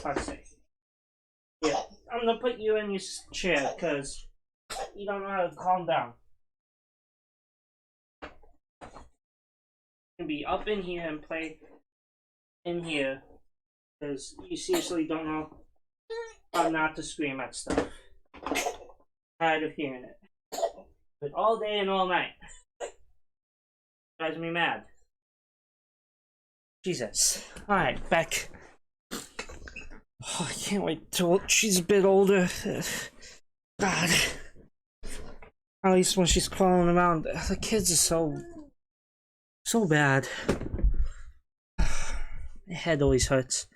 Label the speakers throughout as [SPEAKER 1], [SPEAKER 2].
[SPEAKER 1] fuck's sake. Yeah, I'm gonna put you in your chair, because you don't know how to calm down. You can be up in here and play in here, because you seriously don't know how not to scream at stuff. Tired of hearing it. But all day and all night. Drives me mad. Jesus. Alright, back. Oh, I can't wait till she's a bit older. God. At least when she's crawling around. The kids are so bad. My head always hurts.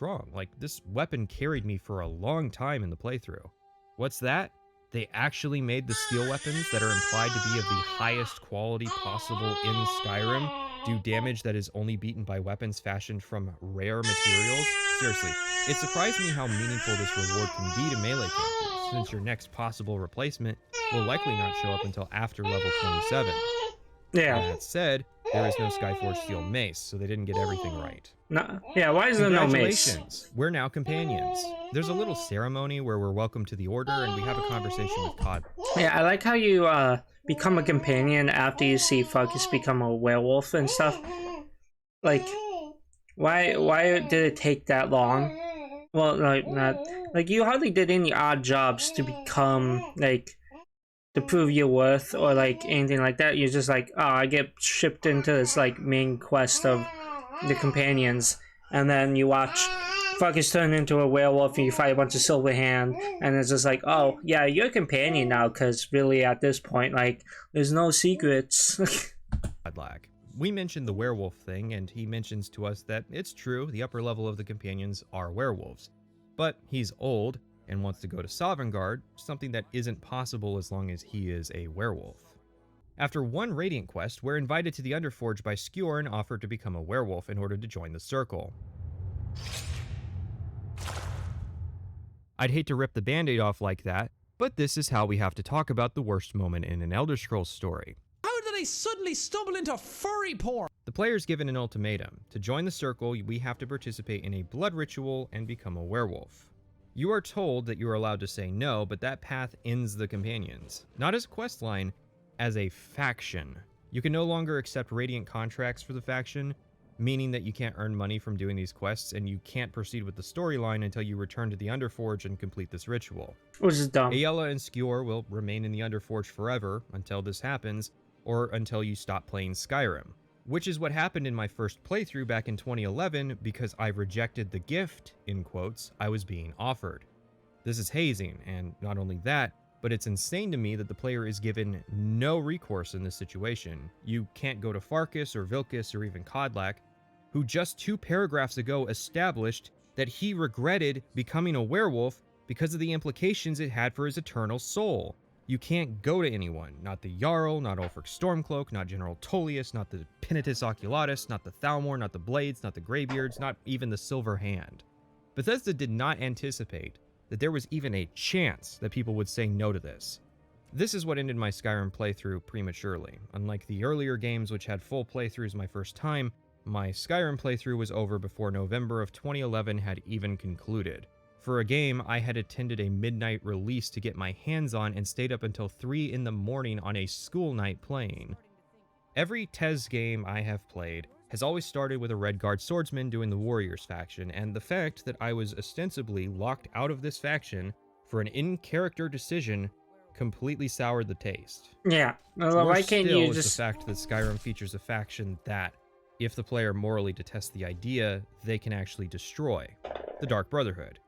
[SPEAKER 2] Wrong. Like, this weapon carried me for a long time in the playthrough. What's that? They actually made the steel weapons that are implied to be of the highest quality possible in Skyrim do damage that is only beaten by weapons fashioned from rare materials? Seriously, it surprised me how meaningful this reward can be to melee characters, since your next possible replacement will likely not show up until after level 27.
[SPEAKER 1] Yeah.
[SPEAKER 2] That said, there is no Skyforge steel mace, so they didn't get everything right.
[SPEAKER 1] No, yeah, why is there no mace?
[SPEAKER 2] Congratulations, we're now companions. There's a little ceremony where we're welcomed to the Order and we have a conversation with Cod.
[SPEAKER 1] Yeah, I like how you become a companion after you see Fuckus become a werewolf and stuff. Like, why did it take that long? Well, like, not like you hardly did any odd jobs to become like to prove your worth or like anything like that. You're just like, oh, I get shipped into this like main quest of the companions, and then you watch Fuckus turn into a werewolf and you fight a bunch of Silverhand, and it's just like, oh yeah, you're a companion now, because really at this point, like, there's no secrets.
[SPEAKER 2] We mentioned the werewolf thing, and he mentions to us that it's true, the upper level of the companions are werewolves. But he's old and wants to go to Sovngarde, something that isn't possible as long as he is a werewolf. After one Radiant quest, we're invited to the Underforge by Skewer and offered to become a werewolf in order to join the Circle. I'd hate to rip the band-aid off like that, but this is how we have to talk about the worst moment in an Elder Scrolls story.
[SPEAKER 3] How did I suddenly stumble into furry porn?
[SPEAKER 2] The player's given an ultimatum. To join the Circle, we have to participate in a blood ritual and become a werewolf. You are told that you are allowed to say no, but that path ends the companions. Not as a questline, as a faction. You can no longer accept Radiant contracts for the faction, meaning that you can't earn money from doing these quests, and you can't proceed with the storyline until you return to the Underforge and complete this ritual.
[SPEAKER 1] Which is dumb.
[SPEAKER 2] Aela and Skewer will remain in the Underforge forever until this happens, or until you stop playing Skyrim. Which is what happened in my first playthrough back in 2011 because I rejected the gift, in quotes, I was being offered. This is hazing, and not only that, but it's insane to me that the player is given no recourse in this situation. You can't go to Farkas or Vilkas or even Kodlak, who just 2 paragraphs ago established that he regretted becoming a werewolf because of the implications it had for his eternal soul. You can't go to anyone, not the Jarl, not Ulfric Stormcloak, not General Tullius, not the Penitus Oculatus, not the Thalmor, not the Blades, not the Greybeards, not even the Silver Hand. Bethesda did not anticipate that there was even a chance that people would say no to this. This is what ended my Skyrim playthrough prematurely. Unlike the earlier games which had full playthroughs my first time, my Skyrim playthrough was over before November of 2011 had even concluded. For a game I had attended a midnight release to get my hands on and stayed up until 3 in the morning on a school night playing. Every TES game I have played has always started with a Redguard swordsman doing the Warriors faction, and the fact that I was ostensibly locked out of this faction for an in-character decision completely soured the taste.
[SPEAKER 1] Yeah, well, why can't
[SPEAKER 2] still
[SPEAKER 1] you
[SPEAKER 2] is
[SPEAKER 1] just...
[SPEAKER 2] the fact that Skyrim features a faction that, if the player morally detests the idea, they can actually destroy. The Dark Brotherhood.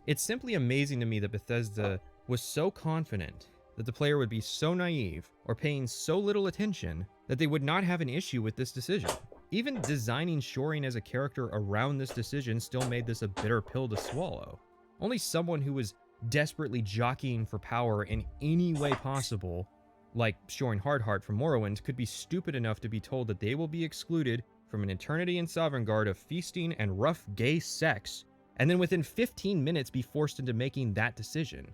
[SPEAKER 2] It's simply amazing to me that Bethesda was so confident that the player would be so naive or paying so little attention that they would not have an issue with this decision. Even designing Shoring as a character around this decision still made this a bitter pill to swallow. Only someone who was desperately jockeying for power in any way possible, like Shoring Hardheart from Morrowind, could be stupid enough to be told that they will be excluded from an eternity in Sovngarde of feasting and rough gay sex, and then within 15 minutes be forced into making that decision.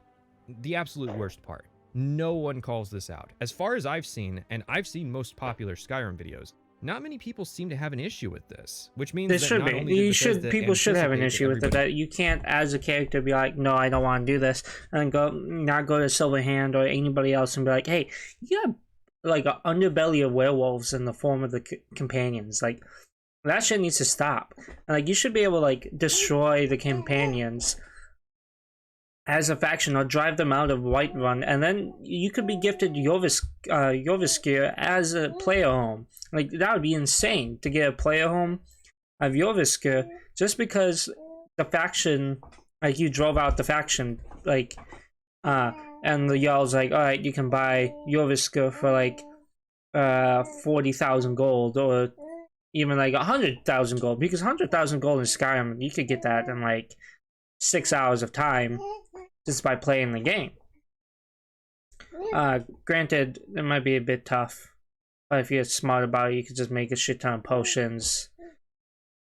[SPEAKER 2] The absolute worst part. No one calls this out. As far as I've seen, and I've seen most popular Skyrim videos, Not many people seem to have an issue with this, which means
[SPEAKER 1] There
[SPEAKER 2] that
[SPEAKER 1] should
[SPEAKER 2] not
[SPEAKER 1] be.
[SPEAKER 2] only did Bethesda
[SPEAKER 1] People should have an
[SPEAKER 2] anticipate
[SPEAKER 1] issue
[SPEAKER 2] that
[SPEAKER 1] with it.
[SPEAKER 2] everybody-
[SPEAKER 1] That you can't, as a character, be like, no, I don't want to do this, and not go to Silverhand or anybody else and be like, hey, you have like an underbelly of werewolves in the form of the companions. Like, that shit needs to stop. Like, you should be able to like destroy the companions as a faction or drive them out of Whiterun, and then you could be gifted Jorviskir as a player home. Like, that would be insane to get a player home of Jorviskir just because the faction, like, you drove out the faction, like, and the Jarl's like, alright, you can buy Jorviskir for like 40,000 gold, or even like 100,000 gold, because 100,000 gold in Skyrim, you could get that in like 6 hours of time just by playing the game. Granted, it might be a bit tough, but if you're smart about it, you could just make a shit ton of potions,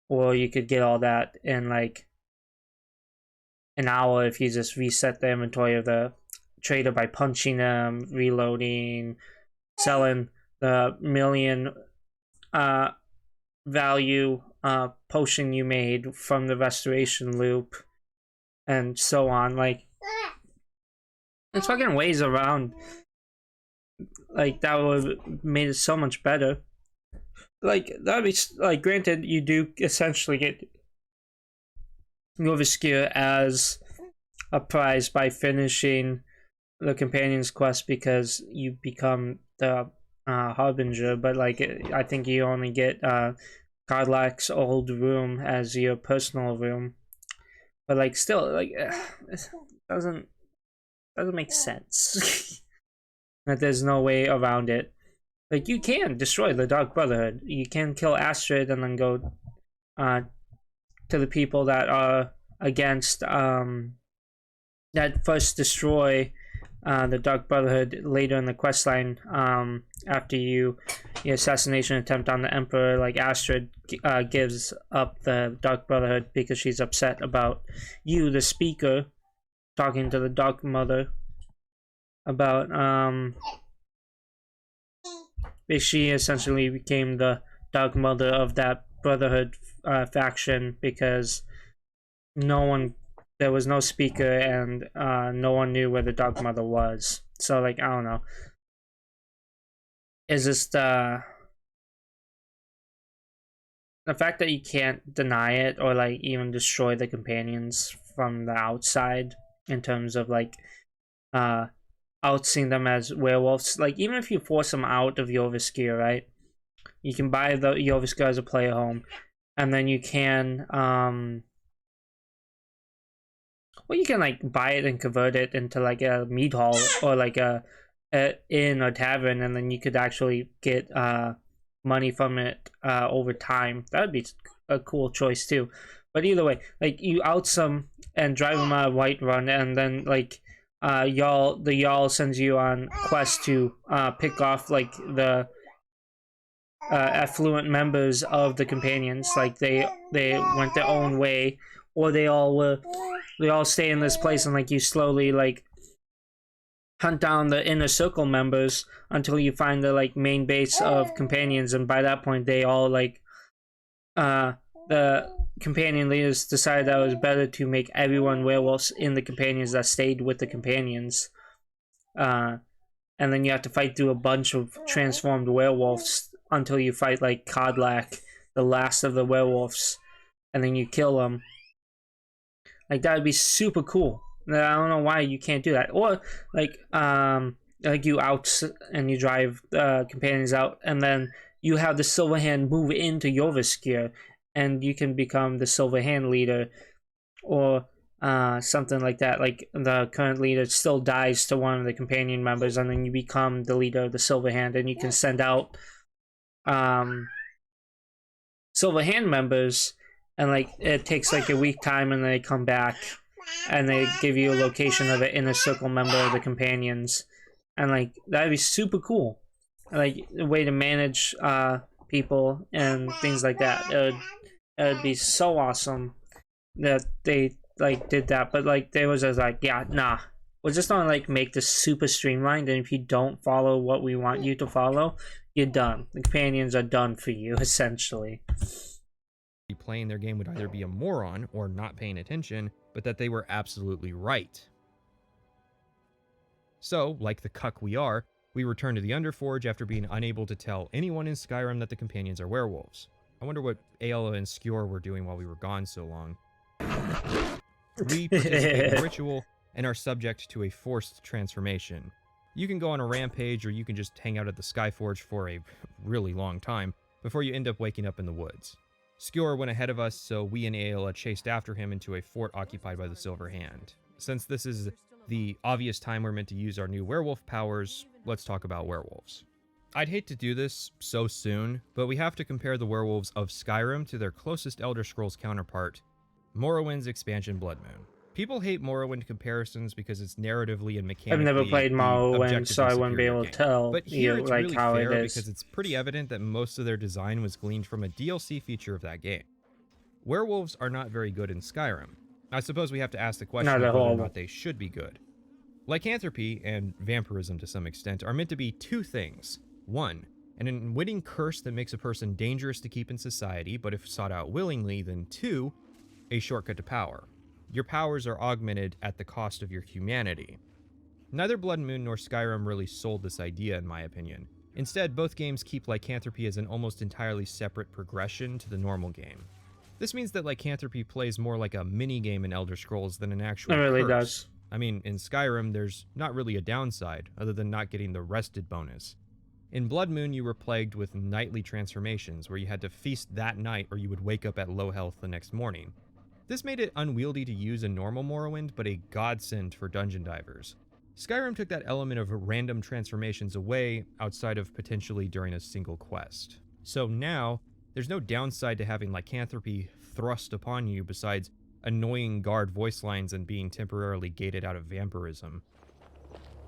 [SPEAKER 1] or you could get all that in like an hour if you just reset the inventory of the trader by punching them, reloading, selling the million value potion you made from the restoration loop, and so on. Like, there's fucking ways around. Like, that would have made it so much better. Like, that would be, like, granted, you do essentially get Jorviskir as a prize by finishing the companion's quest, because you become the Harbinger, but like, I think you only get Godlak's old room as your personal room. But like, still, like, it doesn't make sense. That there's no way around it. Like, you can destroy the Dark Brotherhood. You can kill Astrid and then go to the people that are against that first destroy the Dark Brotherhood later in the questline, after your assassination attempt on the Emperor. Like, Astrid gives up the Dark Brotherhood because she's upset about you, the speaker, talking to the Dark Mother about she essentially became the Dark Mother of that Brotherhood faction, because there was no speaker, and no one knew where the Dark Mother was. So, like, I don't know. Is this the fact that you can't deny it or like even destroy the companions from the outside, in terms of like outseeing them as werewolves? Like, even if you force them out of Jorviskir, right? You can buy the Jorviskir as a player home, and then you can well, you can like buy it and convert it into like a mead hall or like a inn or tavern, and then you could actually get money from it over time. That would be a cool choice too. But either way, like, you out some and drive them out of Whiterun, and then like the Jarl sends you on quest to pick off like the affluent members of the companions. Like, they went their own way, or they all stay in this place, and like, you slowly like hunt down the inner circle members until you find the like main base of companions, and by that point they all like the companion leaders decided that it was better to make everyone werewolves in the companions that stayed with the companions, and then you have to fight through a bunch of transformed werewolves until you fight like Kodlak, the last of the werewolves, and then you kill them. Like, that would be super cool. I don't know why you can't do that. Or like you out and you drive companions out, and then you have the Silverhand move into Jorviskir, and you can become the Silverhand leader, or something like that. Like, the current leader still dies to one of the companion members, and then you become the leader of the Silverhand, and you can send out Silverhand members, and like, it takes like a week time, and they come back and they give you a location of an inner circle member of the companions, and like, that'd be super cool. Like, a way to manage people and things like that. It would be so awesome that they like did that. But like, they was just like, yeah, nah, we're just gonna like make this super streamlined, and if you don't follow what we want you to follow, you're done. The companions are done for you, essentially.
[SPEAKER 2] Playing their game would either be a moron or not paying attention, but that they were absolutely right. So, like the cuck we are, we return to the Underforge after being unable to tell anyone in Skyrim that the companions are werewolves. I wonder what Aela and Skjor were doing while we were gone so long. We participate in a ritual and are subject to a forced transformation. You can go on a rampage or you can just hang out at the Skyforge for a really long time before you end up waking up in the woods. Skjor went ahead of us, so we and Aela chased after him into a fort occupied by the Silver Hand. Since this is the obvious time we're meant to use our new werewolf powers, let's talk about werewolves. I'd hate to do this so soon, but we have to compare the werewolves of Skyrim to their closest Elder Scrolls counterpart, Morrowind's expansion Blood Moon. People hate Morrowind comparisons because it's narratively and mechanically
[SPEAKER 1] I've never played
[SPEAKER 2] the
[SPEAKER 1] Morrowind,
[SPEAKER 2] objectively
[SPEAKER 1] so I wouldn't be
[SPEAKER 2] superior
[SPEAKER 1] able
[SPEAKER 2] game.
[SPEAKER 1] to tell
[SPEAKER 2] But
[SPEAKER 1] you
[SPEAKER 2] here it's
[SPEAKER 1] like
[SPEAKER 2] really
[SPEAKER 1] how
[SPEAKER 2] fair
[SPEAKER 1] it is.
[SPEAKER 2] because it's pretty evident that most of their design was gleaned from a DLC feature of that game. Werewolves are not very good in Skyrim. I suppose we have to ask the question
[SPEAKER 1] No,
[SPEAKER 2] of
[SPEAKER 1] they're
[SPEAKER 2] whether or
[SPEAKER 1] horrible.
[SPEAKER 2] not they should be good. Lycanthropy, and vampirism to some extent, are meant to be two things. One, an unwitting curse that makes a person dangerous to keep in society, but if sought out willingly, then two, a shortcut to power. Your powers are augmented at the cost of your humanity. Neither Blood Moon nor Skyrim really sold this idea, in my opinion. Instead, both games keep lycanthropy as an almost entirely separate progression to the normal game. This means that lycanthropy plays more like a mini-game in Elder Scrolls than an actual
[SPEAKER 1] It really
[SPEAKER 2] curse.
[SPEAKER 1] does.
[SPEAKER 2] I mean, in Skyrim, there's not really a downside, other than not getting the rested bonus. In Blood Moon, you were plagued with nightly transformations, where you had to feast that night or you would wake up at low health the next morning. This made it unwieldy to use in normal Morrowind, but a godsend for dungeon divers. Skyrim took that element of random transformations away, outside of potentially during a single quest. So now, there's no downside to having lycanthropy thrust upon you besides annoying guard voice lines and being temporarily gated out of vampirism.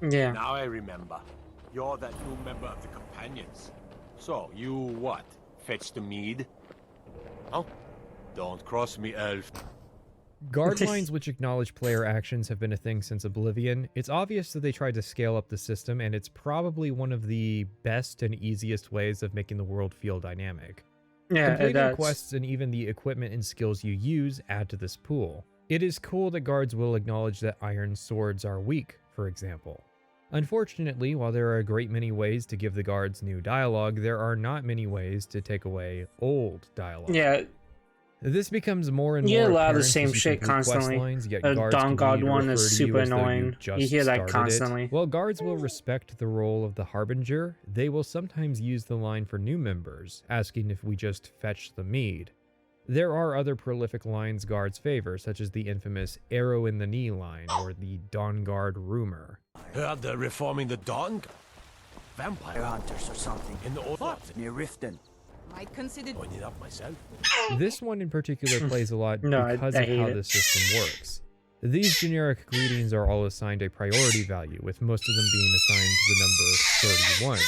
[SPEAKER 1] Yeah.
[SPEAKER 4] Now I remember. You're that new member of the Companions. So, you what? Fetch the mead? Oh? Don't cross me, elf.
[SPEAKER 2] Guard lines which acknowledge player actions have been a thing since Oblivion. It's obvious that they tried to scale up the system, and it's probably one of the best and easiest ways of making the world feel dynamic.
[SPEAKER 1] Yeah, it
[SPEAKER 2] Completing
[SPEAKER 1] does.
[SPEAKER 2] quests and even the equipment and skills you use add to this pool. It is cool that guards will acknowledge that iron swords are weak, for example. Unfortunately, while there are a great many ways to give the guards new dialogue, there are not many ways to take away old dialogue.
[SPEAKER 1] Yeah,
[SPEAKER 2] This becomes more and
[SPEAKER 1] you
[SPEAKER 2] more
[SPEAKER 1] hear a lot of
[SPEAKER 2] apparent
[SPEAKER 1] the same
[SPEAKER 2] as you
[SPEAKER 1] shit
[SPEAKER 2] complete quest
[SPEAKER 1] constantly.
[SPEAKER 2] lines, yet
[SPEAKER 1] The
[SPEAKER 2] guards
[SPEAKER 1] Dawn
[SPEAKER 2] continue
[SPEAKER 1] God
[SPEAKER 2] to
[SPEAKER 1] one
[SPEAKER 2] refer
[SPEAKER 1] is
[SPEAKER 2] to
[SPEAKER 1] super
[SPEAKER 2] you as though
[SPEAKER 1] annoying.
[SPEAKER 2] you've just
[SPEAKER 1] You hear that
[SPEAKER 2] started
[SPEAKER 1] constantly.
[SPEAKER 2] it. While guards will respect the role of the Harbinger, they will sometimes use the line for new members, asking if we just fetch the mead. There are other prolific lines guards favor, such as the infamous arrow in the knee line or the Dawn Guard rumor.
[SPEAKER 4] Heard they're reforming the Dawn. Vampire
[SPEAKER 5] hunters or something.
[SPEAKER 4] in the old
[SPEAKER 5] Near Riften.
[SPEAKER 6] Might consider
[SPEAKER 4] Point it up myself.
[SPEAKER 2] This one in particular plays a lot
[SPEAKER 1] No, I
[SPEAKER 2] because of
[SPEAKER 1] hate
[SPEAKER 2] how
[SPEAKER 1] it.
[SPEAKER 2] the system works. These generic greetings are all assigned a priority value, with most of them being assigned the number 31.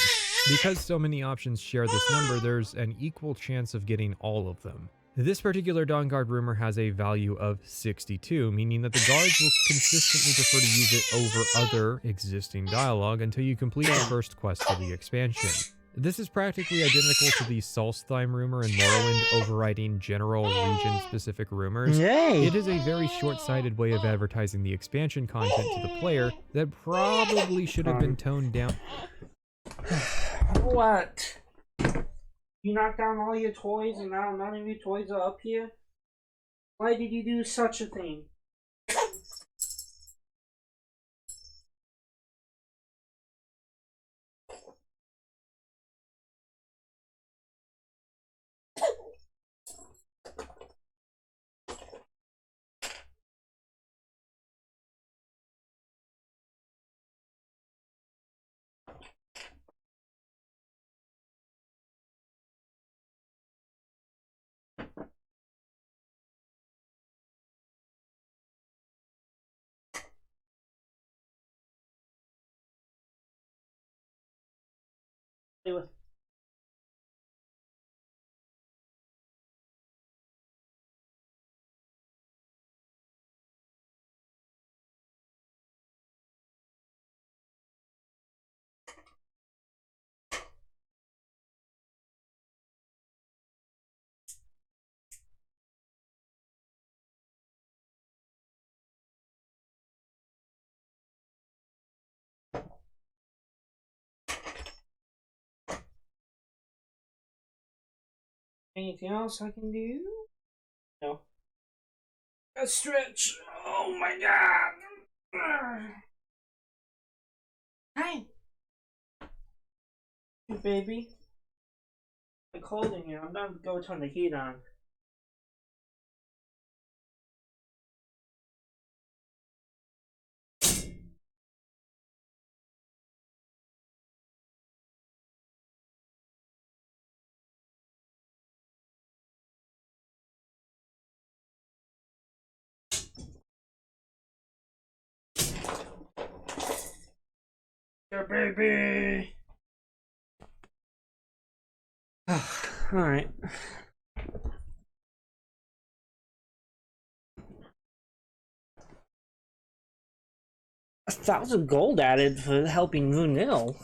[SPEAKER 2] Because so many options share this number, there's an equal chance of getting all of them. This particular Dawn Guard rumor has a value of 62, meaning that the guards will consistently prefer to use it over other existing dialogue until you complete the first quest of the expansion. This is practically identical to the Solstheim rumor in Morrowind overriding general region-specific rumors.
[SPEAKER 1] Yay!
[SPEAKER 2] It is a very short-sighted way of advertising the expansion content to the player that probably should have been toned down.
[SPEAKER 1] What? You knocked down all your toys and now none of your toys are up here? Why did you do such a thing? Anyway. Anything else I can do? No. A stretch. Oh my god. Hi. Hey, baby. It's cold in here. I'm gonna go turn the heat on. Your baby. Alright. 1,000 gold added for helping Runil.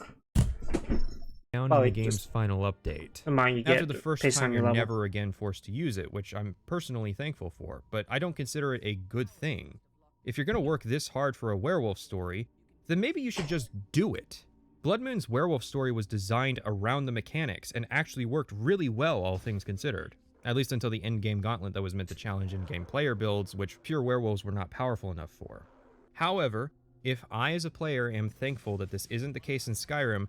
[SPEAKER 2] Down
[SPEAKER 1] Oh,
[SPEAKER 2] in the
[SPEAKER 1] it
[SPEAKER 2] game's
[SPEAKER 1] just-
[SPEAKER 2] final update.
[SPEAKER 1] The amount you
[SPEAKER 2] After
[SPEAKER 1] get
[SPEAKER 2] the first
[SPEAKER 1] based
[SPEAKER 2] time,
[SPEAKER 1] on
[SPEAKER 2] you're
[SPEAKER 1] your level.
[SPEAKER 2] never again forced to use it, which I'm personally thankful for, but I don't consider it a good thing. If you're gonna work this hard for a werewolf story, then maybe you should just do it. Blood Moon's werewolf story was designed around the mechanics and actually worked really well, all things considered. At least until the endgame gauntlet that was meant to challenge in-game player builds, which pure werewolves were not powerful enough for. However, if I as a player am thankful that this isn't the case in Skyrim,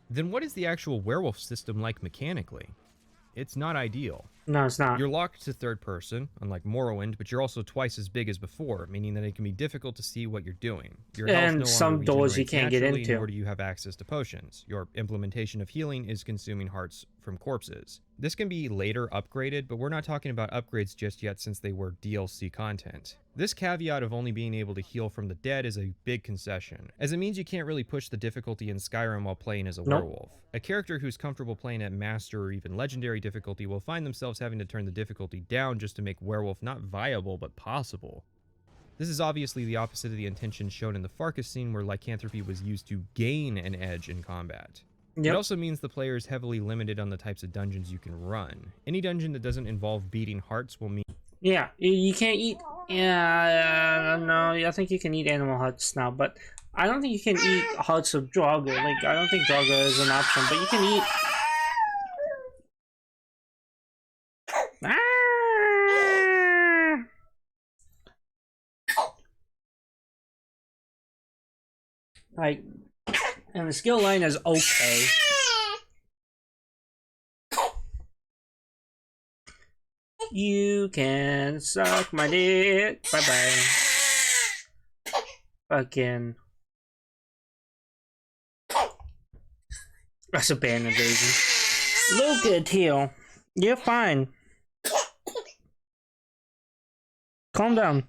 [SPEAKER 2] then what is the actual werewolf system like mechanically? It's not ideal.
[SPEAKER 1] No, it's not.
[SPEAKER 2] You're locked to third person, unlike Morrowind, but you're also twice as big as before, meaning that it can be difficult to see what you're doing. Your health
[SPEAKER 1] And
[SPEAKER 2] no longer
[SPEAKER 1] some doors you
[SPEAKER 2] regenerates
[SPEAKER 1] can't get
[SPEAKER 2] naturally,
[SPEAKER 1] into.
[SPEAKER 2] nor do you have access to potions. Your implementation of healing is consuming hearts from corpses. This can be later upgraded, but we're not talking about upgrades just yet since they were DLC content. This caveat of only being able to heal from the dead is a big concession, as it means you can't really push the difficulty in Skyrim while playing as a werewolf. A character who's comfortable playing at master or even legendary difficulty will find themselves having to turn the difficulty down just to make werewolf not viable but possible. This is obviously the opposite of the intention shown in the Farkas scene where lycanthropy was used to gain an edge in combat. It
[SPEAKER 1] Yep.
[SPEAKER 2] also means the player is heavily limited on the types of dungeons you can run. Any dungeon that doesn't involve beating hearts will mean
[SPEAKER 1] Yeah, you can't eat. Yeah, no, I think you can eat animal hearts now, but I don't think you can eat hearts of Draugr. Like, I don't think Draugr is an option, but you can eat. Ah! Like, and the skill line is okay. You can suck my dick. Bye bye. Fucking. That's a band invasion. Look at Teal. You're fine. Calm down.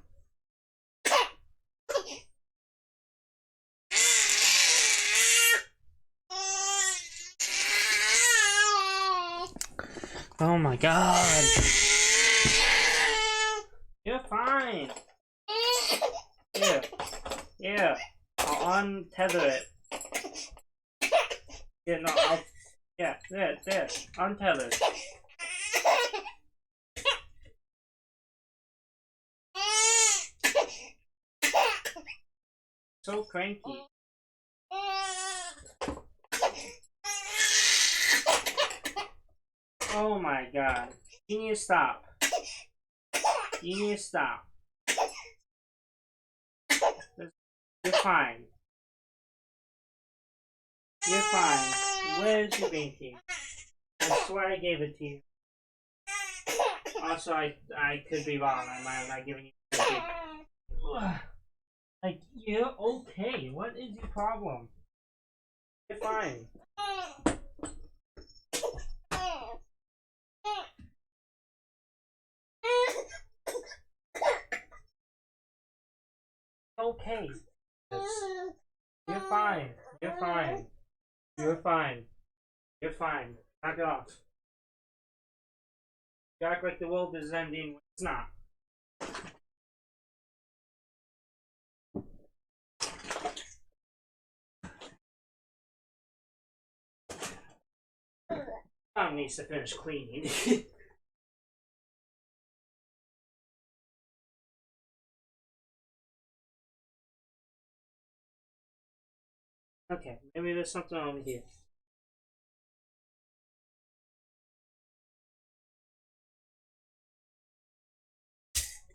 [SPEAKER 1] Oh my god. You're fine. Here. Here. I'll untether it. Yeah, no, I'll... Yeah, there. Untether. So cranky. Oh my god. You need to stop. You need to stop. You're fine. You're fine. Where's your binky? I swear I gave it to you. Also, I could be wrong. I might have not given you binky. Like, you're okay. What is your problem? You're fine. Okay. You're fine. You're fine. You're fine. You're fine. Knock it off. You act like the world is ending. It's not. Tom needs to finish cleaning. Okay, maybe there's something over here.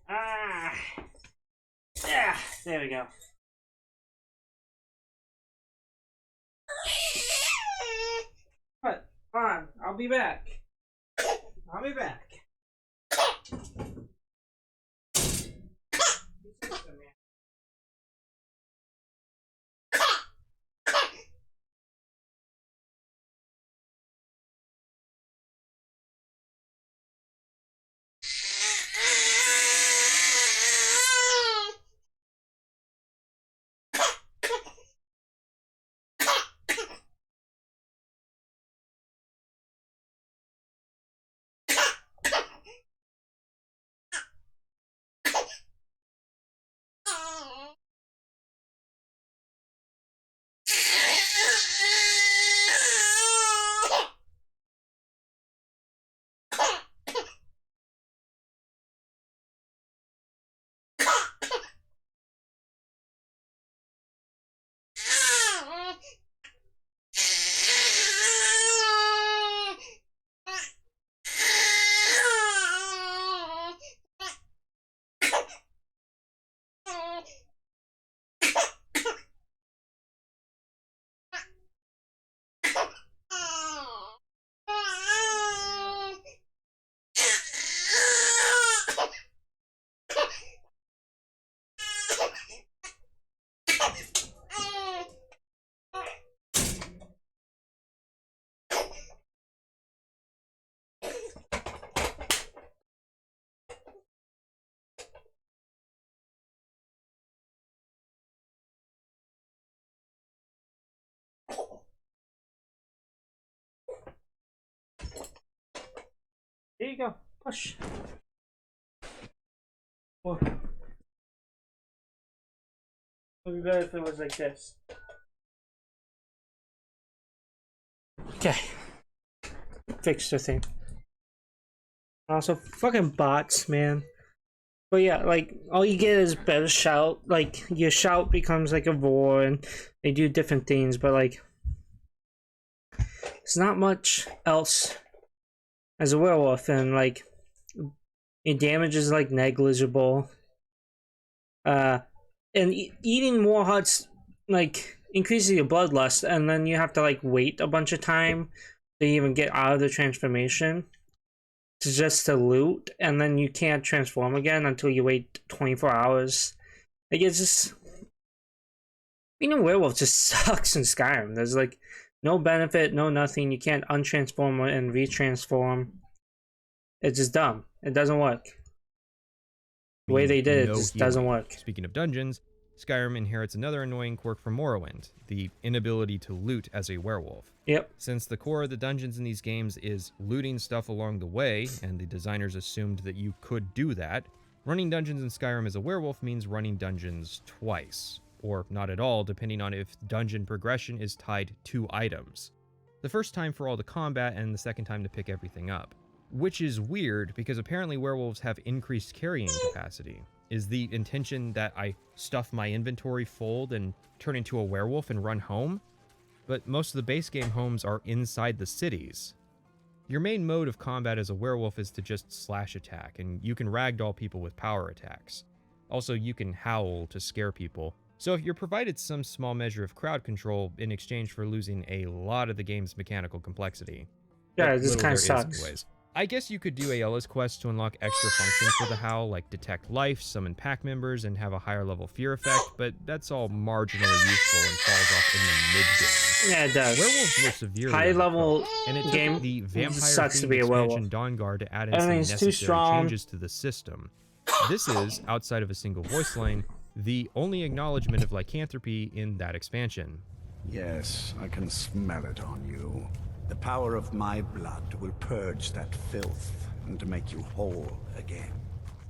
[SPEAKER 1] Ah. Yeah, there we go. But, hold on, I'll be back. I'll be back. There you go. Push. Oh. It would be better if it was like this. Okay. Fix the thing. Also, fucking bots, man. But yeah, like, all you get is better shout. Like, your shout becomes like a roar, and they do different things, but like, it's not much else as a werewolf, and like, your damage is like negligible. And eating more hearts like increases your bloodlust, and then you have to like wait a bunch of time to even get out of the transformation to just to loot, and then you can't transform again until you wait 24 hours. Like, it's just, being a werewolf just sucks in Skyrim. There's like no benefit, no nothing. You can't untransform and retransform. It's just dumb. It doesn't work. The way they did it just doesn't work.
[SPEAKER 2] Speaking of dungeons, Skyrim inherits another annoying quirk from Morrowind, the inability to loot as a werewolf.
[SPEAKER 1] Yep.
[SPEAKER 2] Since the core of the dungeons in these games is looting stuff along the way, and the designers assumed that you could do that, running dungeons in Skyrim as a werewolf means running dungeons twice, or not at all, depending on if dungeon progression is tied to items. The first time for all the combat, and the second time to pick everything up. Which is weird, because apparently werewolves have increased carrying capacity. Is the intention that I stuff my inventory full and turn into a werewolf and run home? But most of the base game homes are inside the cities. Your main mode of combat as a werewolf is to just slash attack, and you can ragdoll people with power attacks. Also, you can howl to scare people. So if you're provided some small measure of crowd control in exchange for losing a lot of the game's mechanical complexity.
[SPEAKER 1] Yeah, this kind of sucks.
[SPEAKER 2] Anyways. I guess you could do Ayala's quest to unlock extra functions for the Howl, like detect life, summon pack members, and have a higher level fear effect, but that's all marginally useful and falls off in the mid-game.
[SPEAKER 1] Yeah, it does.
[SPEAKER 2] Werewolves were severely
[SPEAKER 1] high level
[SPEAKER 2] and it
[SPEAKER 1] game
[SPEAKER 2] took the vampire
[SPEAKER 1] sucks to be a
[SPEAKER 2] expansion
[SPEAKER 1] werewolf.
[SPEAKER 2] Dawnguard to add in some
[SPEAKER 1] Everything's too
[SPEAKER 2] necessary
[SPEAKER 1] strong.
[SPEAKER 2] changes to the system. This is, outside of a single voice line, the only acknowledgement of lycanthropy in that expansion.
[SPEAKER 5] Yes, I can smell it on you. The power of my blood will purge that filth and to make you whole again.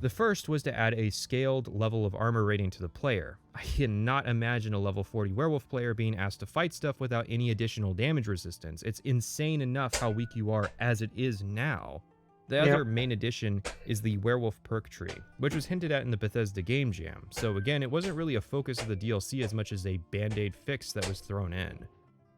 [SPEAKER 2] The first was to add a scaled level of armor rating to the player. I cannot imagine a level 40 werewolf player being asked to fight stuff without any additional damage resistance. It's insane enough how weak you are as it is now. The other main addition is the werewolf perk tree, which was hinted at in the Bethesda Game Jam. So again, it wasn't really a focus of the DLC as much as a band-aid fix that was thrown in.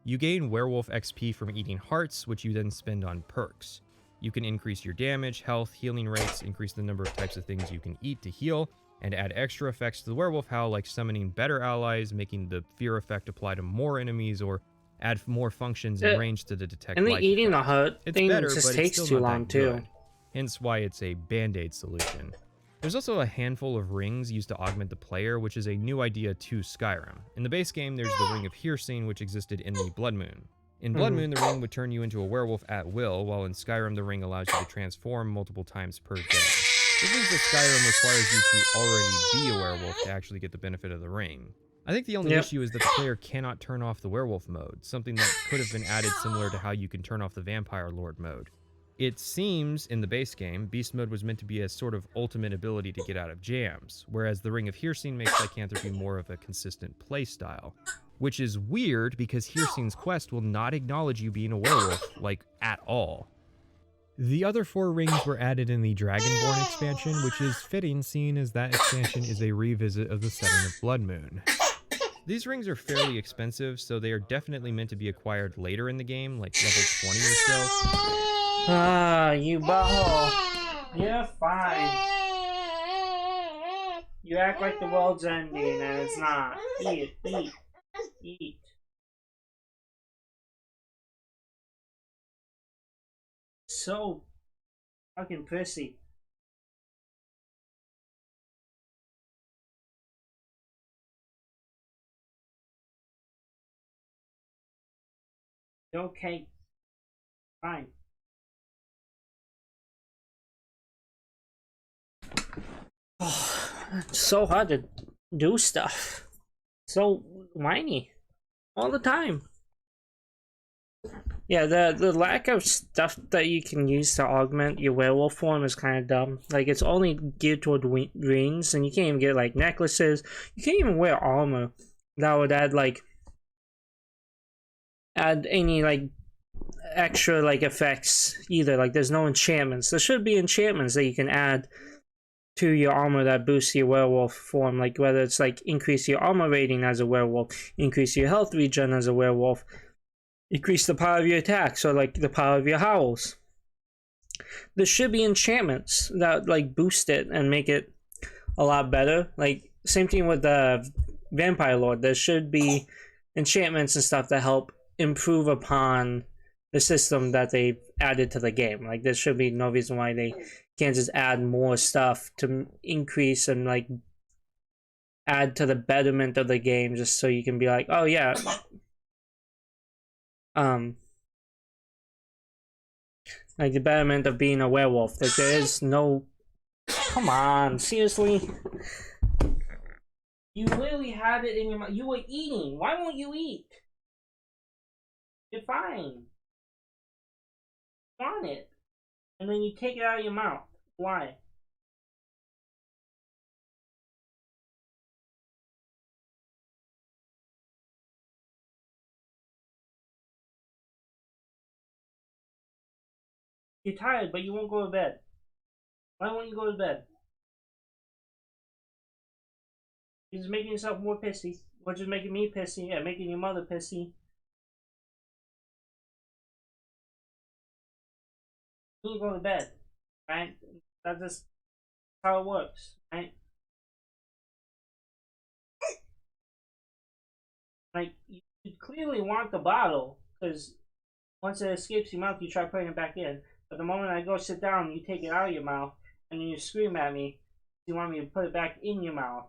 [SPEAKER 2] You gain werewolf XP from eating hearts, which you then spend on perks. You can increase your damage, health, healing rates, increase the number of types of things you can eat to heal, and add extra effects to the werewolf howl, like summoning better allies, making the fear effect apply to more enemies, or add more functions and range to the detect
[SPEAKER 1] And the
[SPEAKER 2] life
[SPEAKER 1] eating the
[SPEAKER 2] effect.
[SPEAKER 1] hurt
[SPEAKER 2] It's
[SPEAKER 1] thing
[SPEAKER 2] better,
[SPEAKER 1] just
[SPEAKER 2] but it's
[SPEAKER 1] takes
[SPEAKER 2] still
[SPEAKER 1] too
[SPEAKER 2] not
[SPEAKER 1] long
[SPEAKER 2] that
[SPEAKER 1] too.
[SPEAKER 2] good. Hence why it's a band-aid solution. There's also a handful of rings used to augment the player, which is a new idea to Skyrim. In the base game, there's the Ring of Hearsing, which existed in the Blood Moon. In Blood Moon, the ring would turn you into a werewolf at will, while in Skyrim, the ring allows you to transform multiple times per day. This means that Skyrim requires you to already be a werewolf to actually get the benefit of the ring. I think the only issue is that the player cannot turn off the werewolf mode, something that could have been added similar to how you can turn off the vampire lord mode. It seems, in the base game, Beast Mode was meant to be a sort of ultimate ability to get out of jams, whereas the Ring of Hearsing makes lycanthropy more of a consistent playstyle. Which is weird, because Hearsing's quest will not acknowledge you being a werewolf, like, at all. The other 4 rings were added in the Dragonborn expansion, which is fitting, seeing as that expansion is a revisit of the setting of Blood Moon. These rings are fairly expensive, so they are definitely meant to be acquired later in the game, like level 20 or so.
[SPEAKER 1] Ah, you butthole. You're fine. You act like the world's ending and it's not. Eat, eat, eat. So fucking prissy. Okay. Fine. Oh, it's so hard to do stuff. So whiny. All the time. Yeah, the lack of stuff that you can use to augment your werewolf form is kind of dumb. Like, it's only geared toward rings, and you can't even get, like, necklaces. You can't even wear armor that would add, like, any, like, extra, like, effects either. Like, there's no enchantments. There should be enchantments that you can add to your armor that boosts your werewolf form. Like, whether it's, like, increase your armor rating as a werewolf, increase your health regen as a werewolf, increase the power of your attacks, or like the power of your howls. There should be enchantments that like boost it and make it a lot better. Like, same thing with the Vampire Lord. There should be enchantments and stuff that help improve upon the system that they've added to the game. Like, there should be no reason why they can't just add more stuff to increase and like add to the betterment of the game, just so you can be like, oh yeah, like the betterment of being a werewolf. Like, there is no... Come on, seriously? You literally had it in your mouth. You were eating. Why won't you eat? You're fine. You want it. And then you take it out of your mouth. Why? You're tired, but you won't go to bed. Why won't you go to bed? You're just making yourself more pissy. Or just making me pissy and making your mother pissy. You need to go to bed. Right? That's just how it works. Right? Like, you clearly want the bottle, because once it escapes your mouth, you try putting it back in. But the moment I go sit down, you take it out of your mouth, and then you scream at me, you want me to put it back in your mouth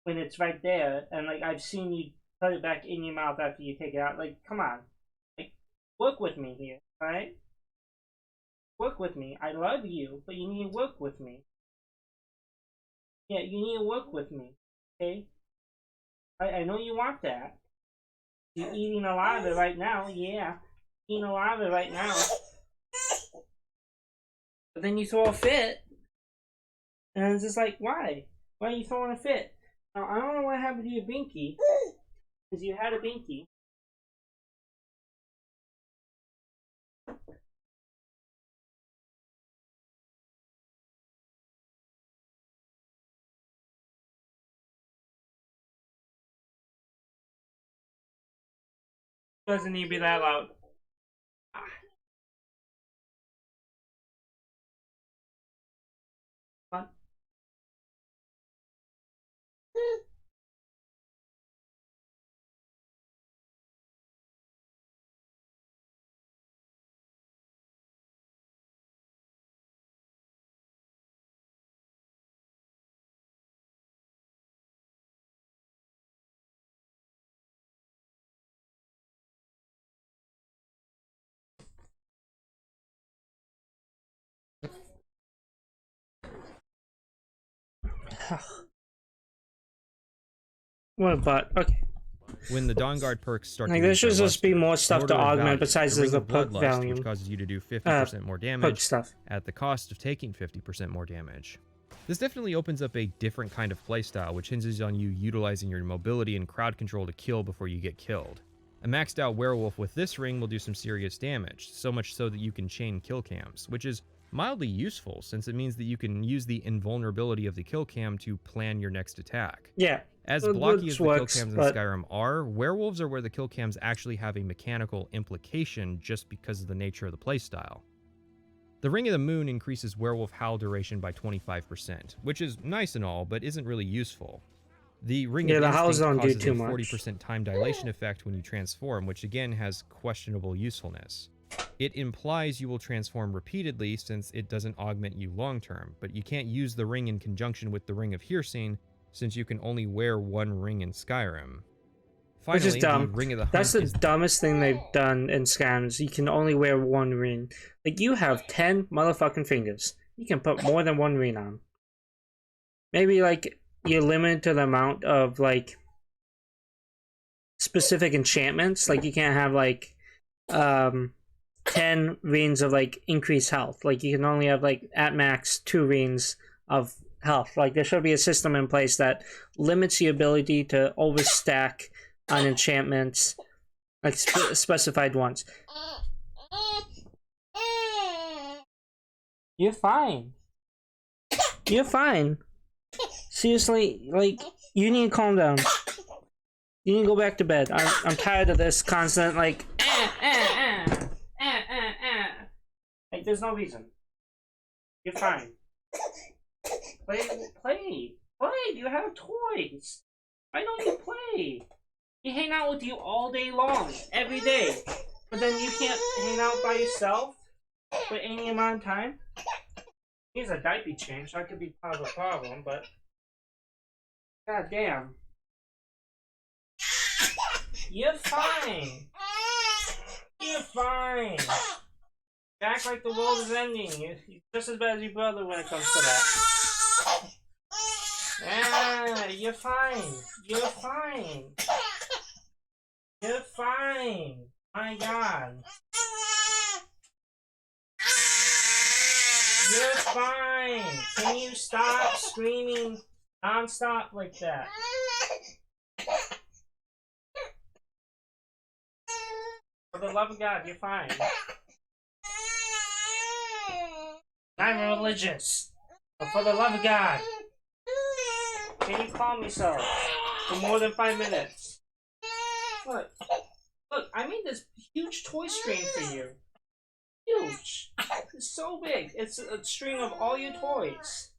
[SPEAKER 1] when it's right there. And like, I've seen you put it back in your mouth after you take it out. Like, come on, like, work with me here, alright? Work with me. I love you, but you need to work with me. Yeah, you need to work with me, okay? I know you want that. You're eating a lot of it right now, yeah. Eating a lot of it right now. But then you throw a fit. And it's just like, why? Why are you throwing a fit? Now, I don't know what happened to your binky. Because you had a binky. Doesn't need to be that loud. What but okay.
[SPEAKER 2] When the Dawnguard perks start
[SPEAKER 1] Like
[SPEAKER 2] to
[SPEAKER 1] there
[SPEAKER 2] lose their
[SPEAKER 1] should just be
[SPEAKER 2] luster,
[SPEAKER 1] more
[SPEAKER 2] in
[SPEAKER 1] stuff to
[SPEAKER 2] order of
[SPEAKER 1] augment
[SPEAKER 2] value,
[SPEAKER 1] besides
[SPEAKER 2] the Ring
[SPEAKER 1] the
[SPEAKER 2] of
[SPEAKER 1] perk
[SPEAKER 2] Bloodlust,
[SPEAKER 1] value.
[SPEAKER 2] which causes you to do 50% more
[SPEAKER 1] Perk
[SPEAKER 2] damage
[SPEAKER 1] stuff.
[SPEAKER 2] at the cost of taking 50% more damage. This definitely opens up a different kind of playstyle, which hinges on you utilizing your mobility and crowd control to kill before you get killed. A maxed out werewolf with this ring will do some serious damage, so much so that you can chain kill cams, which is mildly useful since it means that you can use the invulnerability of the kill cam to plan your next attack.
[SPEAKER 1] Yeah.
[SPEAKER 2] As blocky as the kill
[SPEAKER 1] works,
[SPEAKER 2] cams in
[SPEAKER 1] but
[SPEAKER 2] Skyrim are, werewolves are where the kill cams actually have a mechanical implication just because of the nature of the playstyle. The Ring of the Moon increases werewolf howl duration by 25%, which is nice and all, but isn't really useful. The Ring of
[SPEAKER 1] the howls
[SPEAKER 2] Instinct
[SPEAKER 1] don't do
[SPEAKER 2] causes
[SPEAKER 1] too
[SPEAKER 2] a
[SPEAKER 1] much.
[SPEAKER 2] 40% time dilation effect when you transform, which again has questionable usefulness. It implies you will transform repeatedly since it doesn't augment you long term, but you can't use the ring in conjunction with the Ring of Hearsing since you can only wear one ring in Skyrim. Finally,
[SPEAKER 1] which is dumb.
[SPEAKER 2] the Ring of the Hunt
[SPEAKER 1] That's the
[SPEAKER 2] is
[SPEAKER 1] dumbest thing they've done in Skyrim. You can only wear one ring. Like you have 10 motherfucking fingers. You can put more than one ring on. Maybe like you're limited to the amount of like specific enchantments. Like you can't have like 10 rings of like increased health. Like you can only have like at max 2 rings of health. Like there should be a system in place that limits the ability to overstack on enchantments, like specified ones. You're fine. You're fine. Seriously, like you need to calm down. You need to go back to bed. I'm tired of this constant like. Like there's no reason. You're fine. Play. You have toys. Why don't you play? You hang out with you all day long, every day. But then you can't hang out by yourself for any amount of time? Here's a diaper change, that could be part of the problem, but... God damn. You're fine. You're fine. You act like the world is ending. You're just as bad as your brother when it comes to that. Yeah, you're fine. You're fine. You're fine. My God. You're fine. Can you stop screaming non-stop like that? For the love of God, you're fine. I'm religious. But for the love of God, can you calm yourself for more than 5 minutes? Look, I made this huge toy string for you. Huge. It's so big. It's a string of all your toys.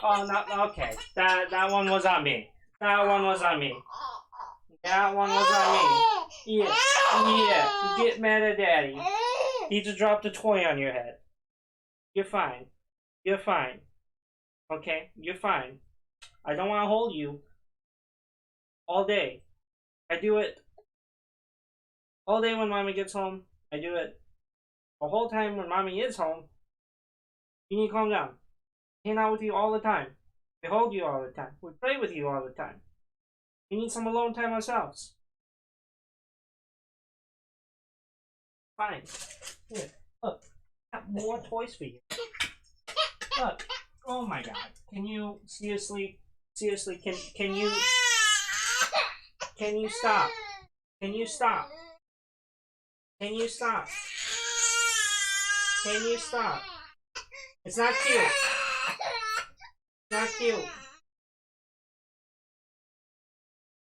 [SPEAKER 1] Oh, no, okay. That one was on me. That one was on me. That one was on me. Yeah. Get mad at Daddy. He just dropped a toy on your head. You're fine. You're fine. Okay? You're fine. I don't want to hold you all day. I do it all day when Mommy gets home. I do it the whole time when Mommy is home. You need to calm down. Hang out with you all the time. We hold you all the time. We play with you all the time. We need some alone time ourselves. Fine. Here, look. I have more toys for you. Look. Oh my God. Can you seriously, can you stop? Can you stop? Can you stop? Can you stop? It's not cute. It's not cute.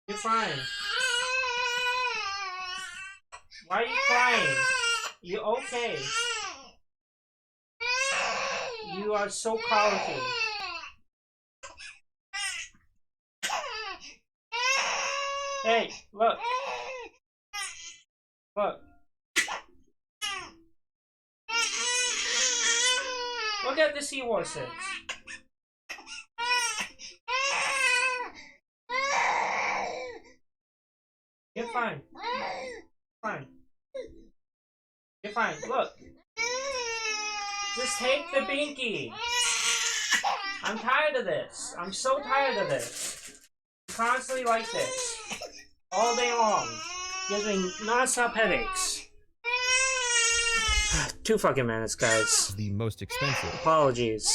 [SPEAKER 1] You're fine. Why are you crying? You're okay. You are so colicky. Hey, look. Look. Look at the seahorses. You're fine. Fine. You're fine. Look. Just take the binky. I'm tired of this. I'm so tired of this. Constantly like this. All day long. Gives me non-stop headaches. 2 fucking minutes, guys.
[SPEAKER 2] The most expensive.
[SPEAKER 1] Apologies.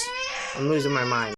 [SPEAKER 1] I'm losing my mind.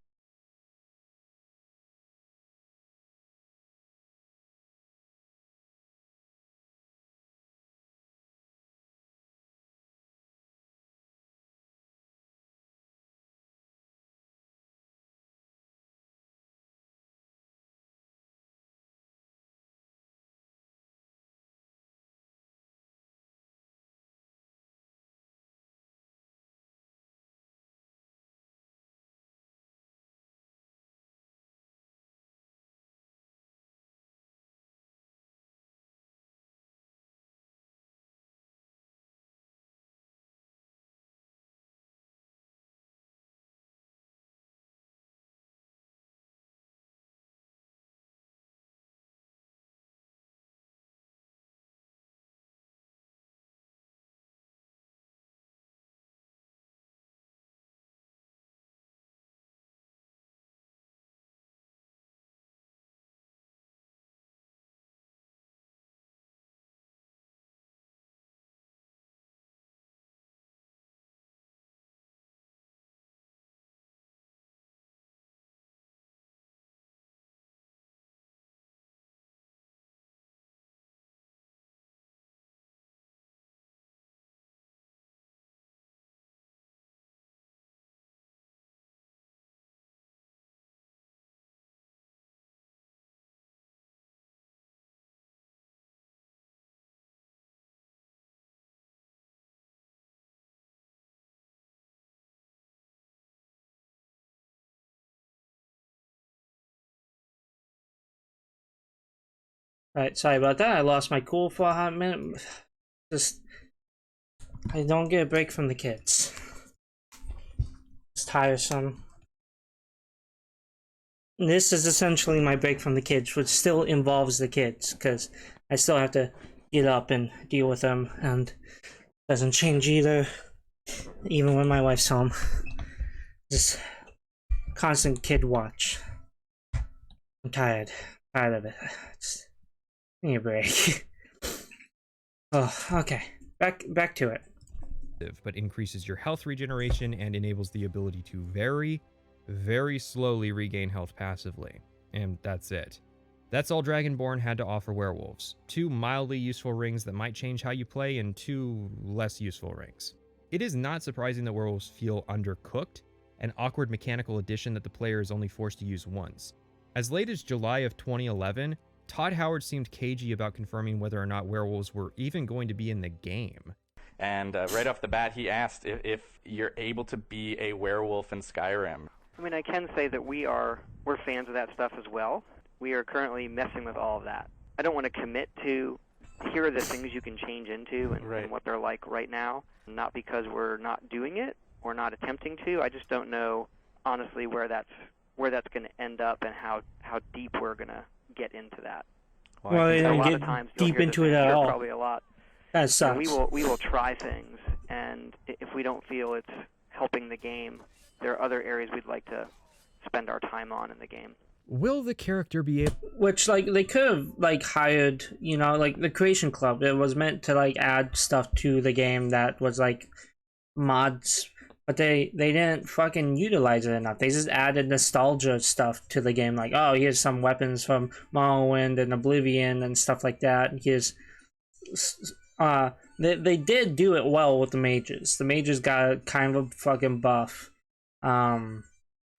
[SPEAKER 1] Alright, sorry about that. I lost my cool for a hot minute. Just, I don't get a break from the kids. It's tiresome. This is essentially my break from the kids, which still involves the kids, because I still have to get up and deal with them, and doesn't change either, even when my wife's home. Just constant kid watch. I'm tired of it. Just need a break. Oh, okay. Back to it.
[SPEAKER 2] But increases your health regeneration and enables the ability to very, very slowly regain health passively. And that's it. That's all Dragonborn had to offer werewolves. 2 mildly useful rings that might change how you play, and 2 less useful rings. It is not surprising that werewolves feel undercooked, an awkward mechanical addition that the player is only forced to use once. As late as July of 2011, Todd Howard seemed cagey about confirming whether or not werewolves were even going to be in the game.
[SPEAKER 6] And right off the bat, he asked if you're able to be a werewolf in Skyrim.
[SPEAKER 7] I mean, I can say that we're fans of that stuff as well. We are currently messing with all of that. I don't want to commit to here are the things you can change into and what they're like right now. Not because we're not doing it or not attempting to. I just don't know honestly where that's going to end up and how deep we're going to get into that.
[SPEAKER 1] Well, they don't get deep into it at all.
[SPEAKER 7] Probably a lot.
[SPEAKER 1] That sucks.
[SPEAKER 7] We will try things, and if we don't feel it's helping the game, there are other areas we'd like to spend our time on in the game.
[SPEAKER 2] Will the character be able...
[SPEAKER 1] Which, like, they could have, like, hired, you know, like, the Creation Club. It was meant to, like, add stuff to the game that was, like, mods. But they didn't fucking utilize it enough. They just added nostalgia stuff to the game. Like, oh, here's some weapons from Morrowind and Oblivion and stuff like that. Here's... They did do it well with the mages. The mages got kind of a fucking buff.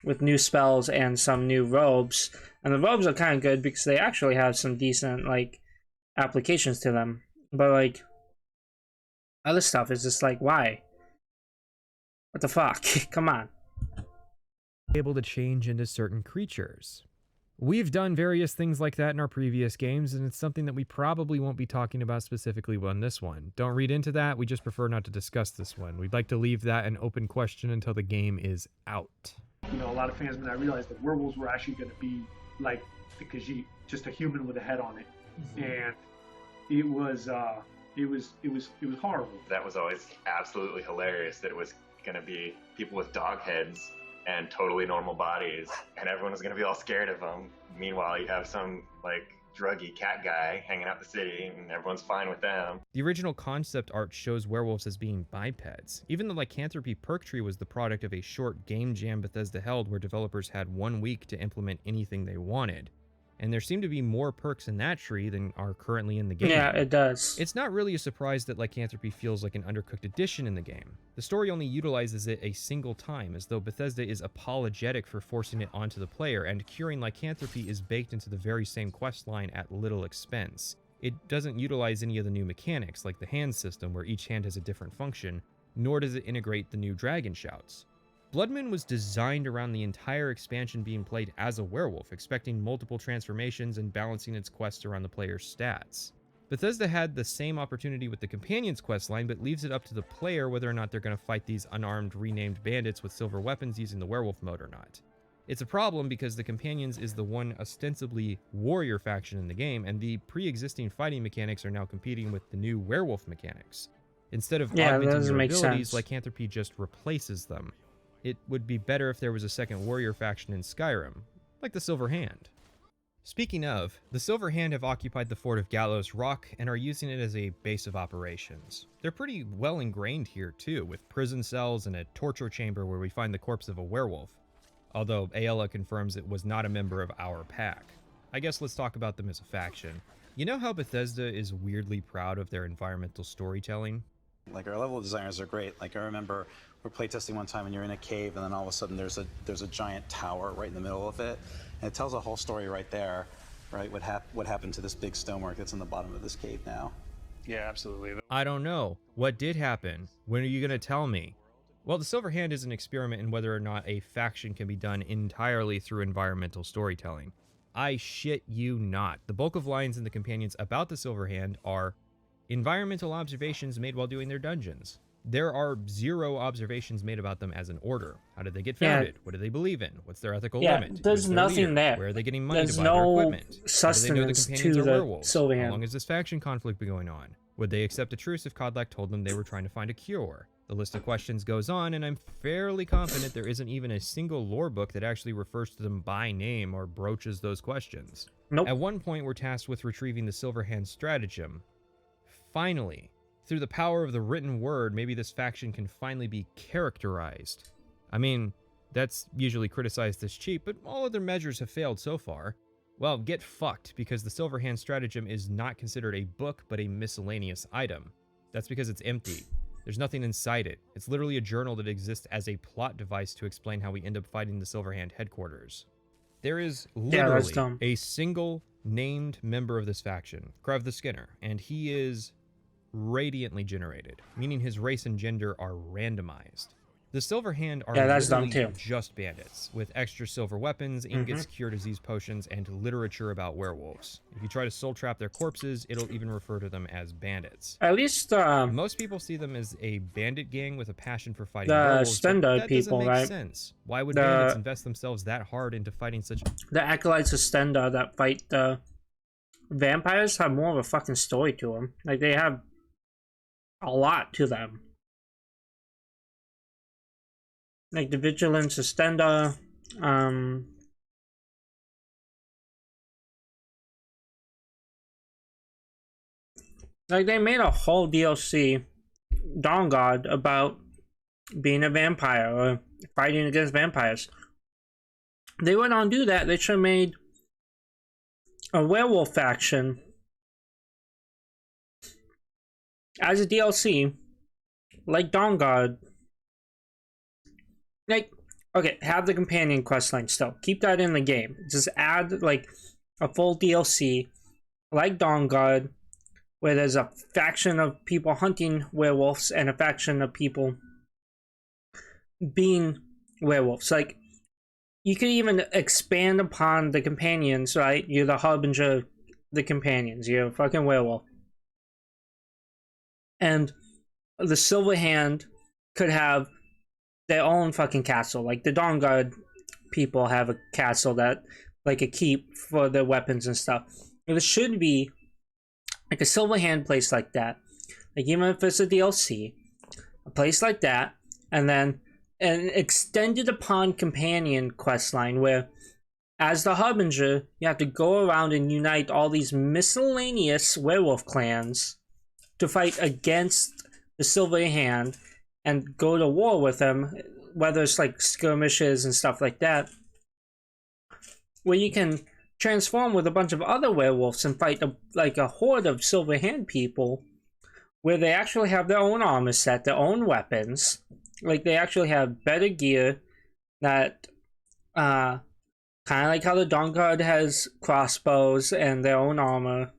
[SPEAKER 1] With new spells and some new robes. And the robes are kind of good because they actually have some decent, like, applications to them. But, like, other stuff is just like, why? What the fuck? Come on.
[SPEAKER 2] able to change into certain creatures? We've done various things like that in our previous games, and it's something that we probably won't be talking about specifically on this one. Don't read into that, we just prefer not to discuss this one. We'd like to leave that an open question until the game is out.
[SPEAKER 8] You know, a lot of fans when I realized that werewolves were actually going to be like the Khajiit, just a human with a head on it. Mm-hmm. And it was It was horrible.
[SPEAKER 9] That was always absolutely hilarious, that it was going to be people with dog heads and totally normal bodies, and everyone was going to be all scared of them. Meanwhile, you have some, like, druggy cat guy hanging out the city, and everyone's fine with them.
[SPEAKER 2] The original concept art shows werewolves as being bipeds. Even the lycanthropy perk tree was the product of a short game jam Bethesda held where developers had 1 week to implement anything they wanted. And there seem to be more perks in that tree than are currently in the game.
[SPEAKER 1] Yeah, it does.
[SPEAKER 2] It's not really a surprise that lycanthropy feels like an undercooked addition in the game. The story only utilizes it a single time, as though Bethesda is apologetic for forcing it onto the player, and curing lycanthropy is baked into the very same questline at little expense. It doesn't utilize any of the new mechanics, like the hand system where each hand has a different function, nor does it integrate the new dragon shouts. Bloodmoon was designed around the entire expansion being played as a werewolf, expecting multiple transformations and balancing its quests around the player's stats. Bethesda had the same opportunity with the Companion's questline, but leaves it up to the player whether or not they're going to fight these unarmed renamed bandits with silver weapons using the werewolf mode or not. It's a problem because the Companions is the one ostensibly warrior faction in the game, and the pre-existing fighting mechanics are now competing with the new werewolf mechanics. Instead of augmenting their abilities, lycanthropy just replaces them. It would be better if there was a second warrior faction in Skyrim, like the Silver Hand. Speaking of, the Silver Hand have occupied the fort of Gallows Rock and are using it as a base of operations. They're pretty well ingrained here too, with prison cells and a torture chamber where we find the corpse of a werewolf. Although Ayala confirms it was not a member of our pack. I guess let's talk about them as a faction. You know how Bethesda is weirdly proud of their environmental storytelling?
[SPEAKER 10] Like, our level designers are great. Like, I remember we're playtesting one time and you're in a cave, and then all of a sudden there's a giant tower right in the middle of it, and it tells a whole story right there, right? What happened to this big stonework that's in the bottom of this cave now?
[SPEAKER 8] Yeah, absolutely.
[SPEAKER 2] I don't know. What did happen? When are you gonna tell me? Well, the Silver Hand is an experiment in whether or not a faction can be done entirely through environmental storytelling. I shit you not. The bulk of lines in the Companions about the Silver Hand are environmental observations made while doing their dungeons. There are 0 observations made about them as an order. How did they get founded? What do they believe in? What's their ethical limit?
[SPEAKER 1] There's nothing there.
[SPEAKER 2] Where are they getting money
[SPEAKER 1] There's
[SPEAKER 2] to buy their equipment?
[SPEAKER 1] Sustenance to the Silver Hand.
[SPEAKER 2] How long has this faction conflict been going on? Would they accept a truce if Kodlak told them they were trying to find a cure? The list of questions goes on, and I'm fairly confident there isn't even a single lore book that actually refers to them by name or broaches those questions.
[SPEAKER 1] Nope.
[SPEAKER 2] At one point, we're tasked with retrieving the Silver Hand stratagem. Finally, through the power of the written word, maybe this faction can finally be characterized. I mean, that's usually criticized as cheap, but all other measures have failed so far. Well, get fucked, because the Silver Hand stratagem is not considered a book, but a miscellaneous item. That's because it's empty. There's nothing inside it. It's literally a journal that exists as a plot device to explain how we end up fighting the Silver Hand headquarters. There is literally a single named member of this faction, Krev the Skinner, and he is radiantly generated, meaning his race and gender are randomized. The Silver Hand are literally just bandits, with extra silver weapons, ingots, cure disease potions, and literature about werewolves. If you try to soul trap their corpses, it'll even refer to them as bandits.
[SPEAKER 1] At least,
[SPEAKER 2] most people see them as a bandit gang with a passion for fighting werewolves.
[SPEAKER 1] The Stendar
[SPEAKER 2] doesn't
[SPEAKER 1] people,
[SPEAKER 2] make
[SPEAKER 1] right?
[SPEAKER 2] sense. Why would bandits invest themselves that hard into fighting such...
[SPEAKER 1] The acolytes of Stendar that fight the vampires have more of a fucking story to them. Like, they have a lot to them. Like the Vigilance of Stendar, like they made a whole DLC, Dawn God, about being a vampire or fighting against vampires. They went on to do that. They should have made a werewolf faction as a DLC, like Dawn God. Like, okay, have the companion questline still. Keep that in the game. Just add, like, a full DLC, like Dawn God, where there's a faction of people hunting werewolves and a faction of people being werewolves. Like, you could even expand upon the companions, right? You're the harbinger of the companions. You're a fucking werewolf. And the Silver Hand could have their own fucking castle. Like the Dawn Guard people have a castle that, like, a keep for their weapons and stuff. There should be like a Silver Hand place like that, like even if it's a DLC, a place like that, and then an extended upon companion quest line where, as the Harbinger, you have to go around and unite all these miscellaneous werewolf clans to fight against the Silver Hand and go to war with them, whether it's like skirmishes and stuff like that, where you can transform with a bunch of other werewolves and fight a horde of Silver Hand people, where they actually have their own armor set, their own weapons, like they actually have better gear that, kind of like how the Dawn Guard has crossbows and their own armor.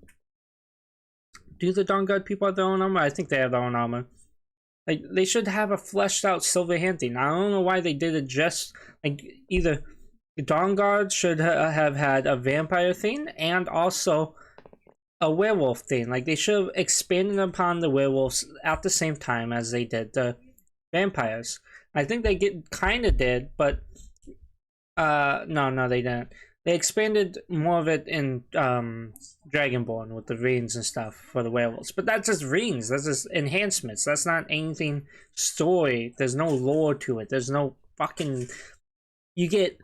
[SPEAKER 1] Do the Dawn Guard people have their own armor? I think they have their own armor. Like, they should have a fleshed out Silver Hand thing. I don't know why they did it just, like, either the Dawn Guard should have had a vampire thing and also a werewolf thing. Like, they should have expanded upon the werewolves at the same time as they did the vampires. I think they kind of did, but no, they didn't. They expanded more of it in Dragonborn with the rings and stuff for the werewolves. But that's just rings. That's just enhancements. That's not anything story. There's no lore to it. There's no fucking... You get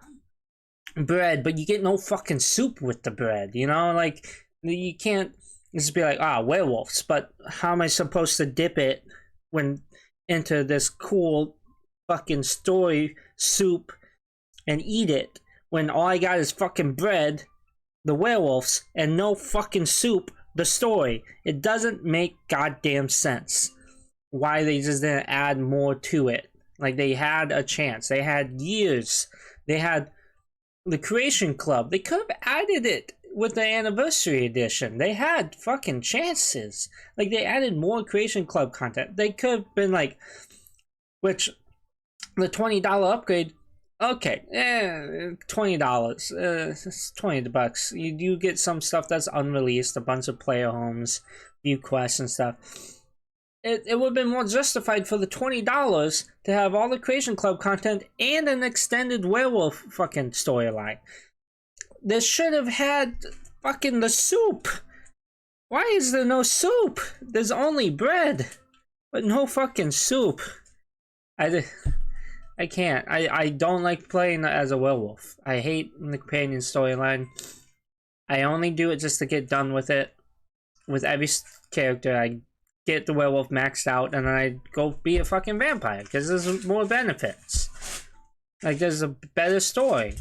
[SPEAKER 1] bread, but you get no fucking soup with the bread. You know? Like, you can't just be like, werewolves. But how am I supposed to dip it into this cool fucking story soup and eat it when all I got is fucking bread, the werewolves, and no fucking soup, the story? It doesn't make goddamn sense why they just didn't add more to it. Like, they had a chance. They had years. They had the Creation Club. They could have added it with the Anniversary Edition. They had fucking chances. Like, they added more Creation Club content. They could have been like, which, the $20 upgrade, okay, $20. It's $20. You get some stuff that's unreleased, a bunch of player homes, view quests and stuff. It would have been more justified for the $20 to have all the Creation Club content and an extended werewolf fucking storyline. This should have had fucking the soup. Why is there no soup? There's only bread, but no fucking soup. I can't. I don't like playing as a werewolf. I hate the companion storyline. I only do it just to get done with it. With every character, I get the werewolf maxed out, and then I go be a fucking vampire, because there's more benefits. Like, there's a better story.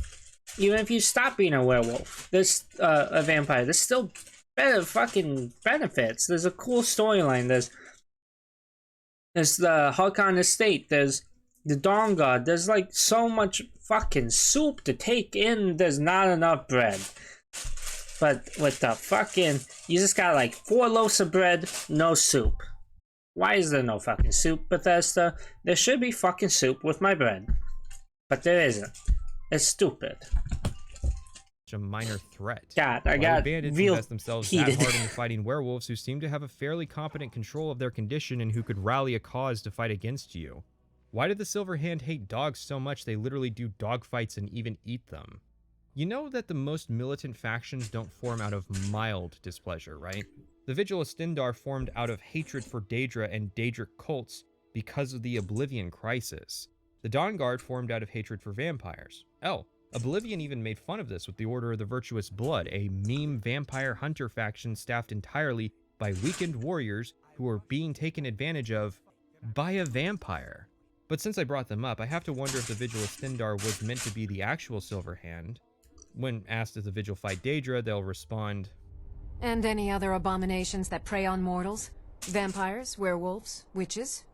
[SPEAKER 1] Even if you stop being a werewolf, there's a vampire, there's still better fucking benefits. There's a cool storyline. There's the Harkon Estate. There's the Dawn Guard. There's like so much fucking soup to take in. There's not enough bread. But with the fucking, you just got like 4 loaves of bread, no soup. Why is there no fucking soup, Bethesda? There should be fucking soup with my bread. But there isn't. It's stupid.
[SPEAKER 2] A minor threat.
[SPEAKER 1] God, I got
[SPEAKER 2] bandits
[SPEAKER 1] real
[SPEAKER 2] invest themselves
[SPEAKER 1] heated.
[SPEAKER 2] that hard into fighting werewolves who seem to have a fairly competent control of their condition and who could rally a cause to fight against you. Why did the Silver Hand hate dogs so much they literally do dog fights and even eat them? You know that the most militant factions don't form out of mild displeasure, right? The Vigil of Stendar formed out of hatred for Daedra and Daedric cults because of the Oblivion Crisis. The Dawn Guard formed out of hatred for vampires. Oblivion even made fun of this with the Order of the Virtuous Blood, a meme vampire hunter faction staffed entirely by weakened warriors who were being taken advantage of by a vampire. But since I brought them up, I have to wonder if the Vigil of Stendar was meant to be the actual Silver Hand. When asked if the Vigil fight Daedra, they'll respond,
[SPEAKER 11] "And any other abominations that prey on mortals? Vampires, werewolves, witches?"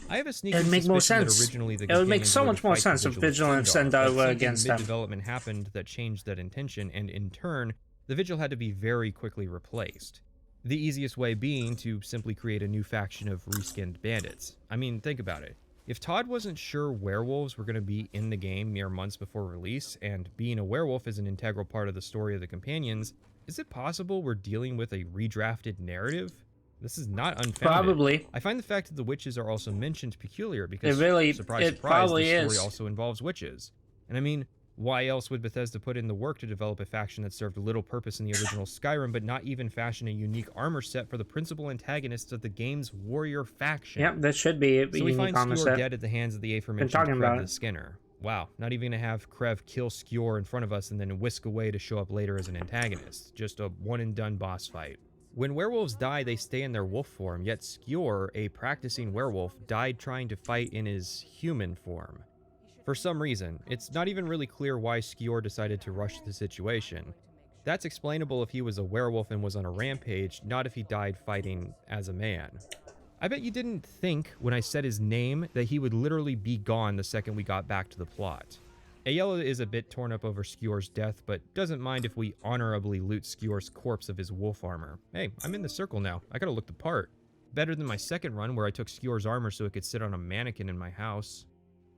[SPEAKER 2] I have a sneaky
[SPEAKER 1] It'd make more
[SPEAKER 2] suspicion
[SPEAKER 1] sense.
[SPEAKER 2] that originally the
[SPEAKER 1] It would make
[SPEAKER 2] companions
[SPEAKER 1] so
[SPEAKER 2] were
[SPEAKER 1] much
[SPEAKER 2] to
[SPEAKER 1] more
[SPEAKER 2] fight
[SPEAKER 1] sense
[SPEAKER 2] the
[SPEAKER 1] if
[SPEAKER 2] Vigil of
[SPEAKER 1] Vigil and
[SPEAKER 2] Stendar,
[SPEAKER 1] Stendar
[SPEAKER 2] but
[SPEAKER 1] were
[SPEAKER 2] something
[SPEAKER 1] against them.
[SPEAKER 2] mid-development happened that changed that intention, and in turn, the Vigil had to be very quickly replaced. The easiest way being to simply create a new faction of reskinned bandits. I mean, think about it. If Todd wasn't sure werewolves were going to be in the game mere months before release, and being a werewolf is an integral part of the story of the companions, is it possible we're dealing with a redrafted narrative? This is not unfounded.
[SPEAKER 1] Probably.
[SPEAKER 2] I find the fact that the witches are also mentioned peculiar because,
[SPEAKER 1] It really-
[SPEAKER 2] surprise,
[SPEAKER 1] it
[SPEAKER 2] surprise,
[SPEAKER 1] probably
[SPEAKER 2] this story
[SPEAKER 1] is.
[SPEAKER 2] also involves witches. And I mean, Why else would Bethesda put in the work to develop a faction that served little purpose in the original Skyrim, but not even fashion a unique armor set for the principal antagonists of the game's warrior faction?
[SPEAKER 1] Yep, that should be a
[SPEAKER 2] So we
[SPEAKER 1] unique
[SPEAKER 2] find
[SPEAKER 1] armor
[SPEAKER 2] Skjor
[SPEAKER 1] set.
[SPEAKER 2] dead at the hands of the aforementioned
[SPEAKER 1] talking about
[SPEAKER 2] Krev the
[SPEAKER 1] it.
[SPEAKER 2] Skinner. Wow, not even gonna have Krev kill Skjor in front of us and then whisk away to show up later as an antagonist. Just a one-and-done boss fight. When werewolves die, they stay in their wolf form, yet Skjor, a practicing werewolf, died trying to fight in his human form. For some reason, it's not even really clear why Skjor decided to rush the situation. That's explainable if he was a werewolf and was on a rampage, not if he died fighting as a man. I bet you didn't think, when I said his name, that he would literally be gone the second we got back to the plot. Ayala is a bit torn up over Skjor's death, but doesn't mind if we honorably loot Skjor's corpse of his wolf armor. Hey, I'm in the circle now. I gotta look the part. Better than my second run where I took Skjor's armor so it could sit on a mannequin in my house.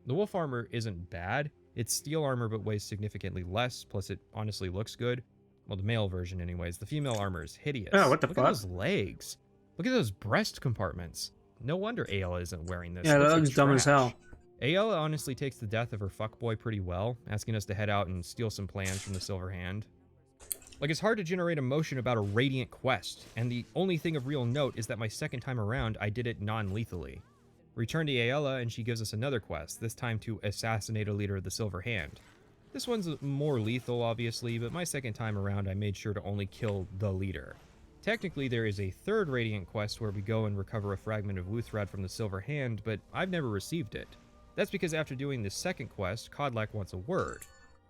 [SPEAKER 2] The wolf armor isn't bad. It's steel armor but weighs significantly less, plus it honestly looks good. Well, the male version anyways. The female armor is hideous.
[SPEAKER 1] Oh, what the
[SPEAKER 2] Look
[SPEAKER 1] fuck?
[SPEAKER 2] at those legs. Look at those breast compartments. No wonder Ayala isn't wearing this.
[SPEAKER 1] Yeah,
[SPEAKER 2] It
[SPEAKER 1] that
[SPEAKER 2] like
[SPEAKER 1] looks dumb as
[SPEAKER 2] trash.
[SPEAKER 1] hell.
[SPEAKER 2] Ayala honestly takes the death of her fuckboy pretty well, asking us to head out and steal some plans from the Silver Hand. Like, it's hard to generate emotion about a Radiant quest, and the only thing of real note is that my second time around, I did it non-lethally. Return to Ayala, and she gives us another quest, this time to assassinate a leader of the Silver Hand. This one's more lethal, obviously, but my second time around, I made sure to only kill the leader. Technically, there is a third Radiant quest where we go and recover a fragment of Wuthrad from the Silver Hand, but I've never received it. That's because after doing the second quest, Kodlak wants a word.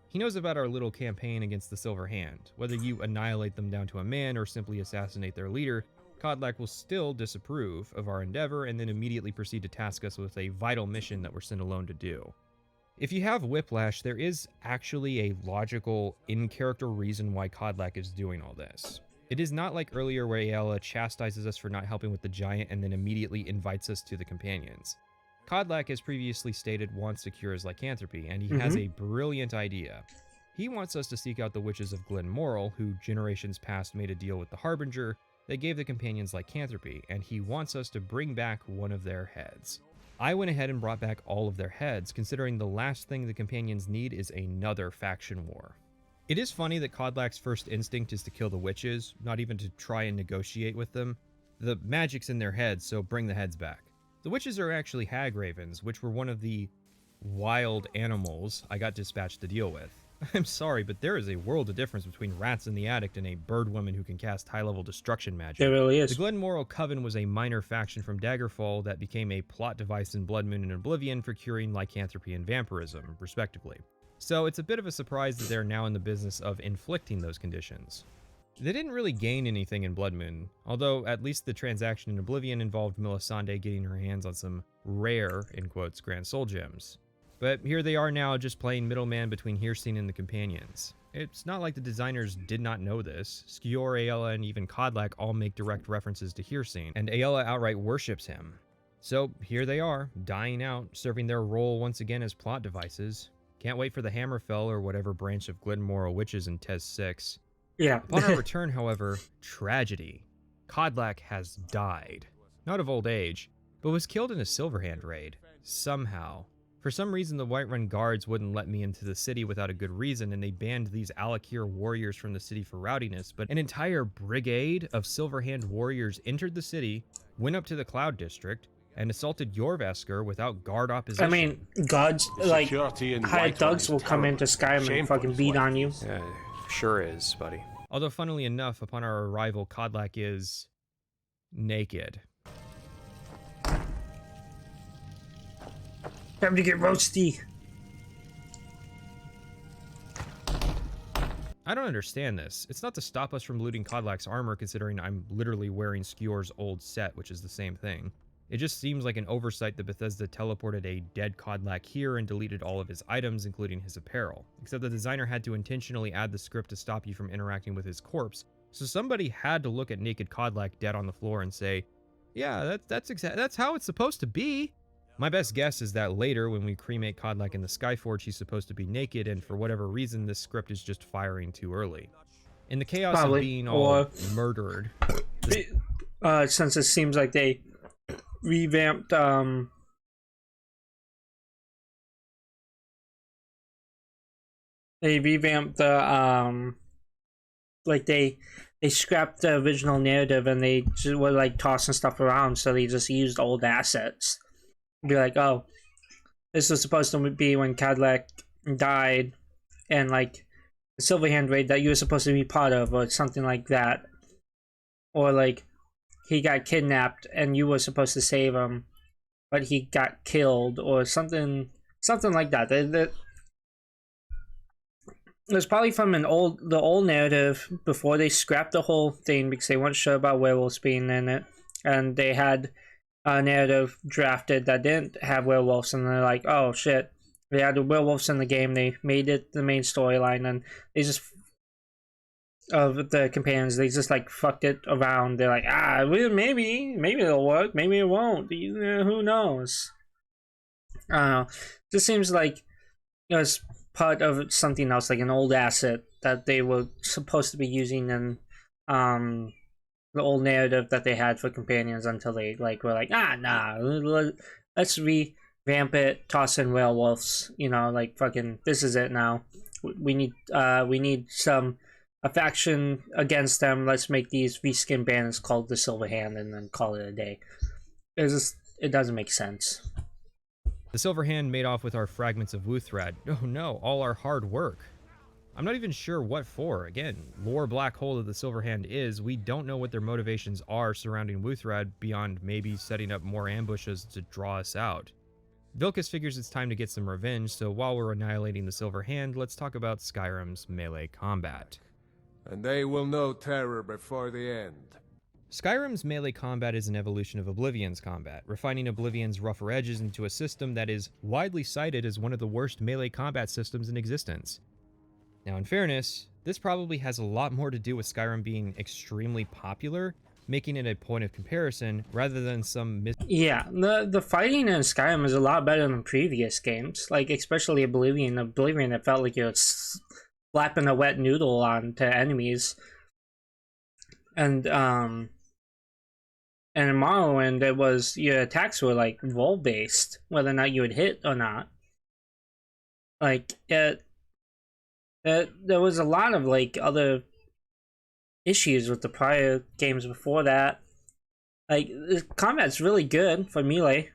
[SPEAKER 2] He knows about our little campaign against the Silver Hand. Whether you annihilate them down to a man or simply assassinate their leader, Kodlak will still disapprove of our endeavor and then immediately proceed to task us with a vital mission that we're sent alone to do. If you have Whiplash, there is actually a logical, in-character reason why Kodlak is doing all this. It is not like earlier where Ayala chastises us for not helping with the giant and then immediately invites us to the companions. Kodlak, as previously stated, wants to cure his lycanthropy, and he has a brilliant idea. He wants us to seek out the witches of Glenmoral, who generations past made a deal with the Harbinger that gave the companions lycanthropy, and he wants us to bring back one of their heads. I went ahead and brought back all of their heads, considering the last thing the companions need is another faction war. It is funny that Kodlak's first instinct is to kill the witches, not even to try and negotiate with them. The magic's in their heads, so bring the heads back. The witches are actually hag ravens, which were one of the wild animals I got dispatched to deal with. I'm sorry, but there is a world of difference between rats in the attic and a bird woman who can cast high-level destruction magic.
[SPEAKER 1] There really is.
[SPEAKER 2] The Glenmoral Coven was a minor faction from Daggerfall that became a plot device in Blood Moon and Oblivion for curing lycanthropy and vampirism, respectively. So it's a bit of a surprise that they're now in the business of inflicting those conditions. They didn't really gain anything in Blood Moon, although at least the transaction in Oblivion involved Melisande getting her hands on some rare, in quotes, Grand Soul Gems. But here they are now, just playing middleman between Hircine and the companions. It's not like the designers did not know this. Skjor, Ayala, and even Kodlak all make direct references to Hircine, and Ayala outright worships him. So here they are, dying out, serving their role once again as plot devices. Can't wait for the Hammerfell or whatever branch of Glenmoral witches in Tez 6.
[SPEAKER 1] Yeah.
[SPEAKER 2] Upon our return, however, tragedy. Kodlak has died. Not of old age, but was killed in a Silverhand raid. Somehow. For some reason, the Whiterun guards wouldn't let me into the city without a good reason, and they banned these Alakir warriors from the city for rowdiness, but an entire brigade of Silverhand warriors entered the city, went up to the Cloud District, and assaulted Jorvesker without guard opposition.
[SPEAKER 1] I mean, gods, like, high thugs will come into Skyrim and fucking beat on you.
[SPEAKER 12] Yeah, sure is, buddy.
[SPEAKER 2] Although, funnily enough, upon our arrival, Kodlak is naked.
[SPEAKER 1] Time to get roasty.
[SPEAKER 2] I don't understand this. It's not to stop us from looting Kodlak's armor, considering I'm literally wearing Skjor's old set, which is the same thing. It just seems like an oversight that Bethesda teleported a dead Kodlak here and deleted all of his items, including his apparel. Except the designer had to intentionally add the script to stop you from interacting with his corpse, so somebody had to look at naked Kodlak dead on the floor and say, yeah, that's how it's supposed to be. My best guess is that later, when we cremate Kodlak in the Skyforge, he's supposed to be naked, and for whatever reason, this script is just firing too early. In the chaos of being all murdered...
[SPEAKER 1] Since it seems like they revamped, they revamped the like they scrapped the original narrative and they just were like tossing stuff around, so they just used old assets. Be like, oh, this was supposed to be when Cadillac died, and like the Silverhand raid that you were supposed to be part of, or something like that, or like he got kidnapped and you were supposed to save him, but he got killed, or something like that. It was probably from the old narrative before they scrapped the whole thing because they weren't sure about werewolves being in it, and they had a narrative drafted that didn't have werewolves, and they're like, oh shit, they had the werewolves in the game, they made it the main storyline, and they just of the companions, they just like fucked it around. They're like, maybe it'll work, maybe it won't, who knows. I don't know, just seems like it was part of something else, like an old asset that they were supposed to be using in the old narrative that they had for companions, until they like were like, nah, let's revamp it, toss in werewolves, like fucking this is it now. We need a faction against them. Let's make these reskin bands called the Silver Hand and then call it a day. It doesn't make sense.
[SPEAKER 2] The Silver Hand made off with our fragments of Wuthrad. Oh no, all our hard work. I'm not even sure what for. Again, lore black hole of the Silver Hand is, we don't know what their motivations are surrounding Wuthrad beyond maybe setting up more ambushes to draw us out. Vilkas figures it's time to get some revenge, so while we're annihilating the Silver Hand, let's talk about Skyrim's melee combat.
[SPEAKER 13] And they will know terror before the end.
[SPEAKER 2] Skyrim's melee combat is an evolution of Oblivion's combat, refining Oblivion's rougher edges into a system that is widely cited as one of the worst melee combat systems in existence. Now, in fairness, this probably has a lot more to do with Skyrim being extremely popular, making it a point of comparison, rather than some
[SPEAKER 1] Yeah, the fighting in Skyrim is a lot better than previous games, like especially Oblivion. It felt like you're slapping a wet noodle onto enemies. And in Morrowind, it was your attacks were like roll based, whether or not you would hit or not. Like there was a lot of like other issues with the prior games before that. Like the combat's really good for melee.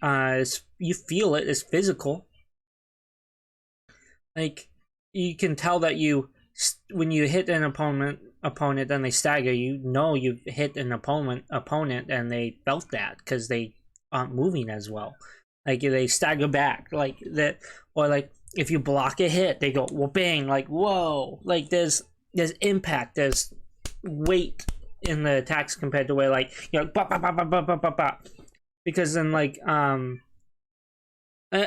[SPEAKER 1] You feel it, it's physical. Like you can tell that when you hit an opponent, then they stagger. You've hit an opponent, and they felt that because they aren't moving as well. Like they stagger back, like that, or like if you block a hit, they go well, bang, like whoa, like there's impact, there's weight in the attacks compared to where like bop, bop, bop, bop, bop, bop, bop, bop. Because then like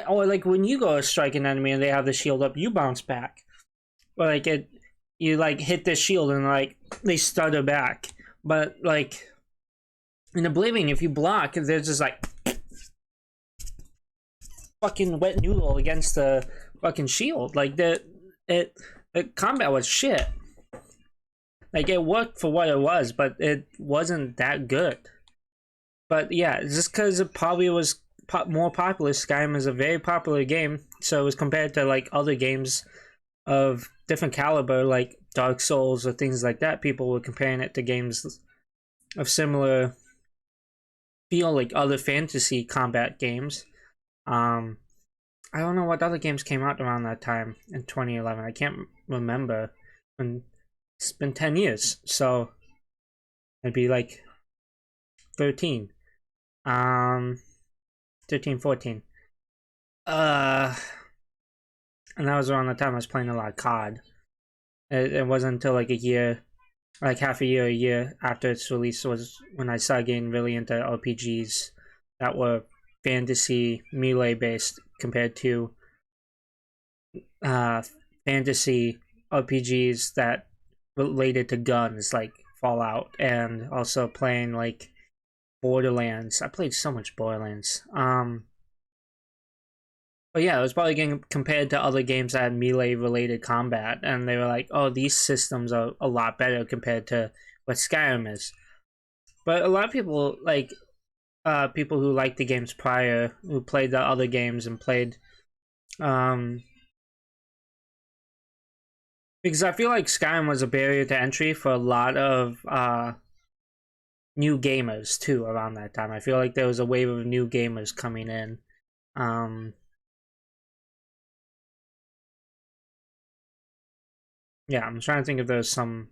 [SPEAKER 1] or like when you go to strike an enemy and they have the shield up, you bounce back, or like you like hit the shield and like they stutter back. But like in Oblivion, if you block, there's just like fucking wet noodle against the fucking shield. Like the combat was shit. Like it worked for what it was, but it wasn't that good. But yeah, just because it probably was more popular. Skyrim is a very popular game, so it was compared to like other games of different caliber, like Dark Souls or things like that. People were comparing it to games of similar feel, like other fantasy combat games. I don't know what other games came out around that time in 2011. I can't remember. And it's been 10 years, so it'd be like 13, 14. And that was around the time I was playing a lot of COD. It wasn't until like a year, like half a year after its release was when I started getting really into RPGs that were fantasy melee based compared to fantasy RPGs that related to guns like Fallout, and also playing like Borderlands. I played so much Borderlands. But yeah, it was probably getting compared to other games that had melee related combat, and they were like, oh, these systems are a lot better compared to what Skyrim is. But a lot of people, like people who liked the games prior, who played the other games and played Because I feel like Skyrim was a barrier to entry for a lot of new gamers too around that time. I feel like there was a wave of new gamers coming in. Yeah, I'm trying to think if there's some...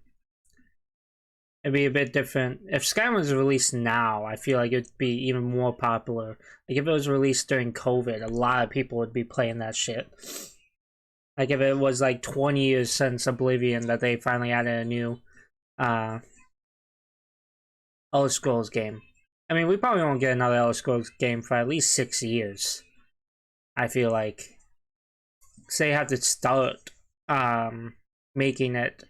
[SPEAKER 1] It'd be a bit different. If Skyrim was released now, I feel like it'd be even more popular. Like if it was released during COVID, a lot of people would be playing that shit. Like if it was like 20 years since Oblivion that they finally added a new Elder Scrolls game. I mean, we probably won't get another Elder Scrolls game for at least 6 years. I feel like. Say you have to start making it.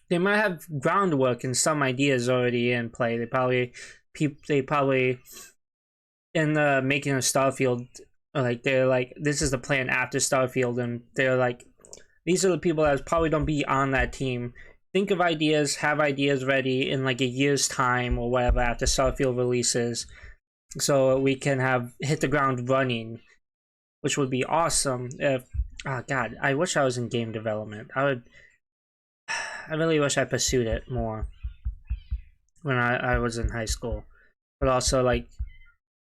[SPEAKER 1] They might have groundwork and some ideas already in play. They probably in the making of Starfield, like they're like, this is the plan after Starfield, and they're like, these are the people that probably don't be on that team. Think of ideas, have ideas ready in like a year's time or whatever after Starfield releases, so we can hit the ground running, which would be awesome. If oh god, I wish I was in game development. I really wish I pursued it more when I was in high school. But also, like,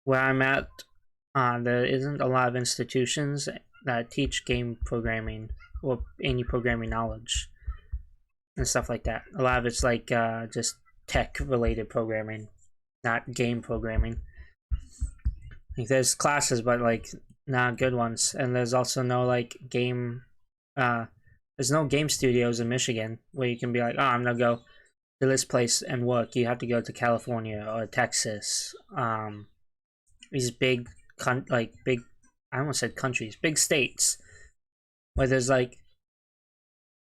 [SPEAKER 1] where I'm at, there isn't a lot of institutions that teach game programming or any programming knowledge and stuff like that. A lot of it's like just tech-related programming, not game programming. Like, there's classes, but like not good ones. And there's also no like game... there's no game studios in Michigan where you can be like, oh, I'm gonna go to this place and work. You have to go to California or Texas. These big, I almost said countries, big states, where there's like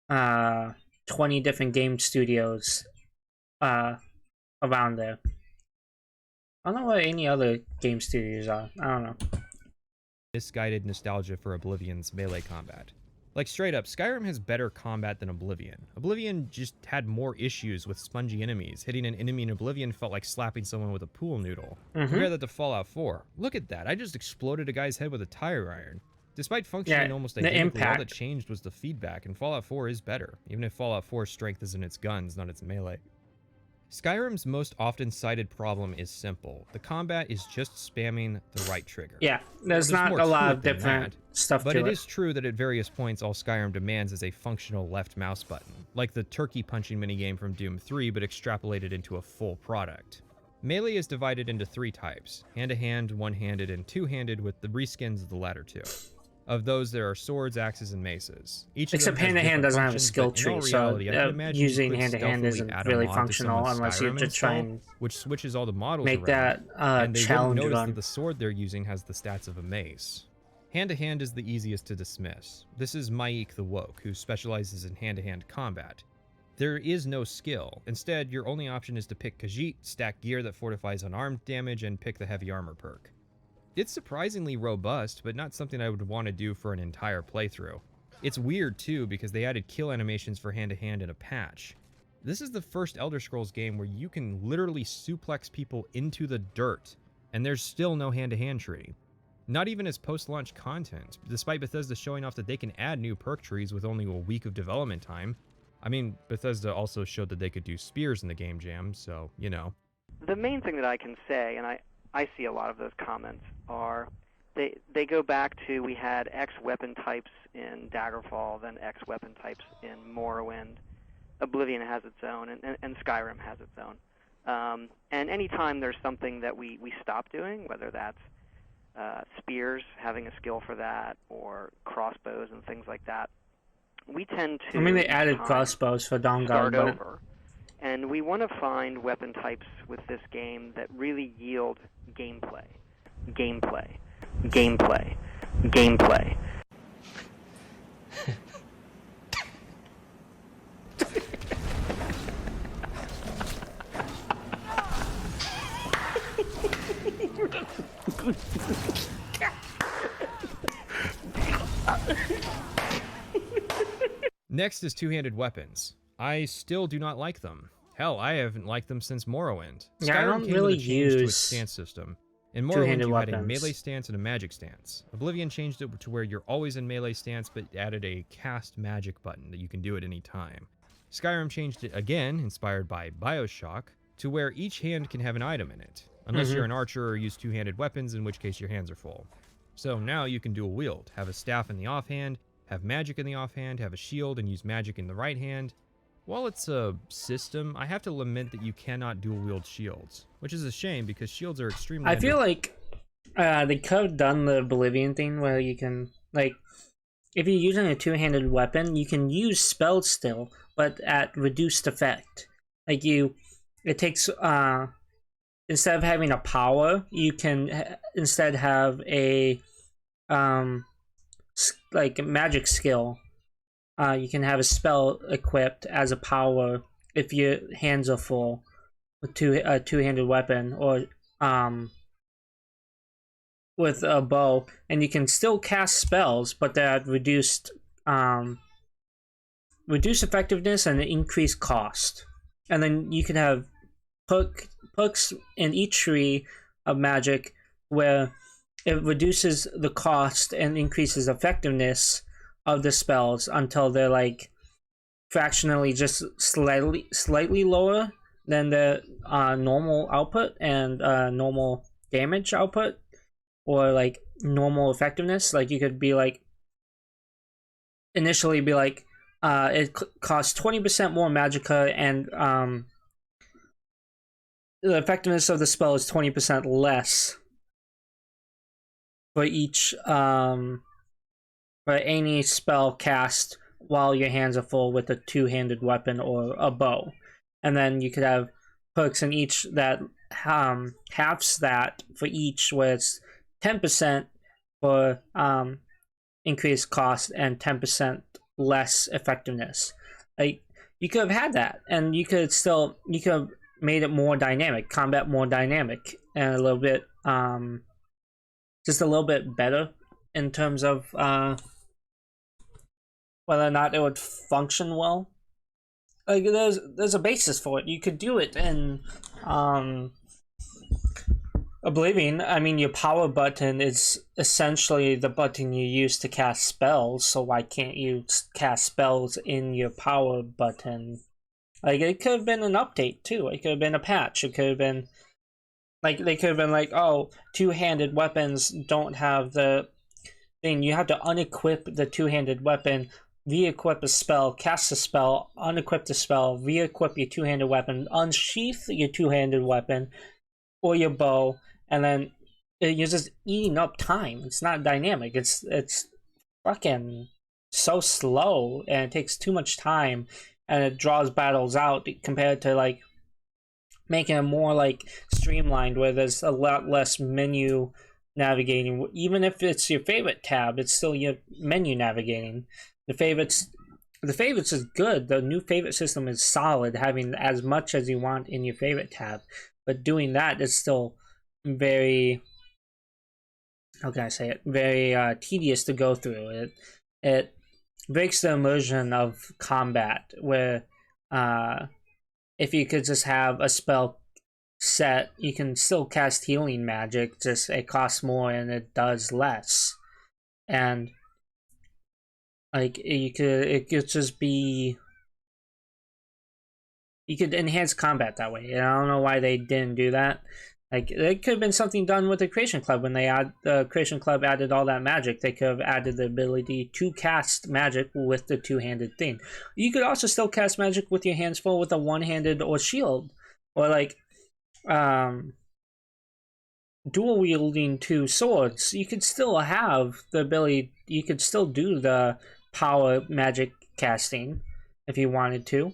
[SPEAKER 1] 20 different game studios around there. I don't know what any other game studios are. I don't know.
[SPEAKER 2] Misguided nostalgia for Oblivion's melee combat. Like, straight up, Skyrim has better combat than Oblivion. Oblivion just had more issues with spongy enemies. Hitting an enemy in Oblivion felt like slapping someone with a pool noodle. Compare that to Fallout 4. Look at that, I just exploded a guy's head with a tire iron. Despite functioning almost identically, all that changed was the feedback, and Fallout 4 is better, even if Fallout 4's strength is in its guns, not its melee. Skyrim's most often cited problem is simple. The combat is just spamming the right trigger.
[SPEAKER 1] Yeah, there's not a lot of different stuff to it.
[SPEAKER 2] But it is true that at various points all Skyrim demands is a functional left mouse button, like the turkey punching minigame from Doom 3 but extrapolated into a full product. Melee is divided into 3 types: hand-to-hand, one-handed, and two-handed, with the reskins of the latter two. Of those, there are swords, axes, and maces.
[SPEAKER 1] Except hand-to-hand doesn't have a skill tree, so using hand-to-hand isn't really functional unless you just try and
[SPEAKER 2] which switches all the models
[SPEAKER 1] make
[SPEAKER 2] around,
[SPEAKER 1] that
[SPEAKER 2] and they
[SPEAKER 1] challenge
[SPEAKER 2] notice
[SPEAKER 1] run.
[SPEAKER 2] that the sword they're using has the stats of a mace. Hand-to-hand is the easiest to dismiss. This is Maik the Woke, who specializes in hand-to-hand combat. There is no skill. Instead, your only option is to pick Khajiit, stack gear that fortifies unarmed damage, and pick the heavy armor perk. It's surprisingly robust, but not something I would want to do for an entire playthrough. It's weird too, because they added kill animations for hand-to-hand in a patch. This is the first Elder Scrolls game where you can literally suplex people into the dirt, and there's still no hand-to-hand tree. Not even as post-launch content, despite Bethesda showing off that they can add new perk trees with only a week of development time. I mean, Bethesda also showed that they could do spears in the game jam, so, you know.
[SPEAKER 7] The main thing that I can say, and I see a lot of those comments, are they go back to, we had X weapon types in Daggerfall, then X weapon types in Morrowind. Oblivion has its own, and Skyrim has its own. And anytime there's something that we stop doing, whether that's spears, having a skill for that, or crossbows and things like that, we tend to...
[SPEAKER 1] I mean, they added crossbows for Dawnguard,
[SPEAKER 7] start
[SPEAKER 1] but...
[SPEAKER 7] over. And we want to find weapon types with this game that really yield gameplay. Gameplay. Gameplay. Gameplay.
[SPEAKER 2] Next is two-handed weapons. I still do not like them. Hell, I haven't liked them since Morrowind.
[SPEAKER 1] Yeah, I don't
[SPEAKER 2] came
[SPEAKER 1] really
[SPEAKER 2] with a change to its
[SPEAKER 1] use
[SPEAKER 2] stance system. In Morrowind,
[SPEAKER 1] two-handed
[SPEAKER 2] you had a
[SPEAKER 1] weapons.
[SPEAKER 2] melee stance and a magic stance. Oblivion changed it to where you're always in melee stance, but added a cast magic button that you can do at any time. Skyrim changed it again, inspired by Bioshock, to where each hand can have an item in it, unless you're an archer or use two-handed weapons, in which case your hands are full. So now you can dual wield, have a staff in the offhand, have magic in the offhand, have a shield, and use magic in the right hand. While it's a system, I have to lament that you cannot dual wield shields, which is a shame because shields are extremely...
[SPEAKER 1] I feel like they could have done the Oblivion thing where you can, like, if you're using a two-handed weapon, you can use spells still, but at reduced effect. Like it takes, instead of having a power, you can instead have a, like, magic skill. You can have a spell equipped as a power if your hands are full with a two-handed weapon, or with a bow, and you can still cast spells, but they're at reduced effectiveness and increased cost. And then you can have perks in each tree of magic where it reduces the cost and increases effectiveness of the spells until they're like fractionally just slightly lower than the normal output and normal damage output, or like normal effectiveness. Like you could be like, initially be like, it costs 20% more magicka, and the effectiveness of the spell is 20% less for each for any spell cast while your hands are full with a two-handed weapon or a bow. And then you could have perks in each that halves that for each, where it's 10% for increased cost and 10% less effectiveness. Like, you could have had that, and you could have made it more dynamic, combat more dynamic, and a little bit just a little bit better in terms of whether or not it would function well. Like, there's a basis for it. You could do it in Oblivion. I mean, your power button is essentially the button you use to cast spells, so why can't you cast spells in your power button? Like, it could have been an update too. It could have been a patch. It could have been like, they could have been like, oh, two-handed weapons don't have the thing. You have to unequip the two-handed weapon, re-equip a spell, cast a spell, unequip the spell, re-equip your two-handed weapon, unsheath your two-handed weapon or your bow, and then you're just eating up time. It's not dynamic. It's fucking so slow, and it takes too much time, and it draws battles out compared to like making it more like streamlined, where there's a lot less menu navigating. Even if it's your favorite tab, it's still your menu navigating. The favorites is good. The new favorite system is solid, having as much as you want in your favorite tab. But doing that is still very, how can I say it? Very tedious to go through. It breaks the immersion of combat, where if you could just have a spell set, you can still cast healing magic, just it costs more and it does less. And like, it could just be, you could enhance combat that way. And I don't know why they didn't do that. Like, it could have been something done with the Creation Club. When the Creation Club added all that magic, they could have added the ability to cast magic with the two-handed thing. You could also still cast magic with your hands full with a one-handed or shield, or like dual wielding two swords. You could still have the ability. You could still do the power magic casting if you wanted to,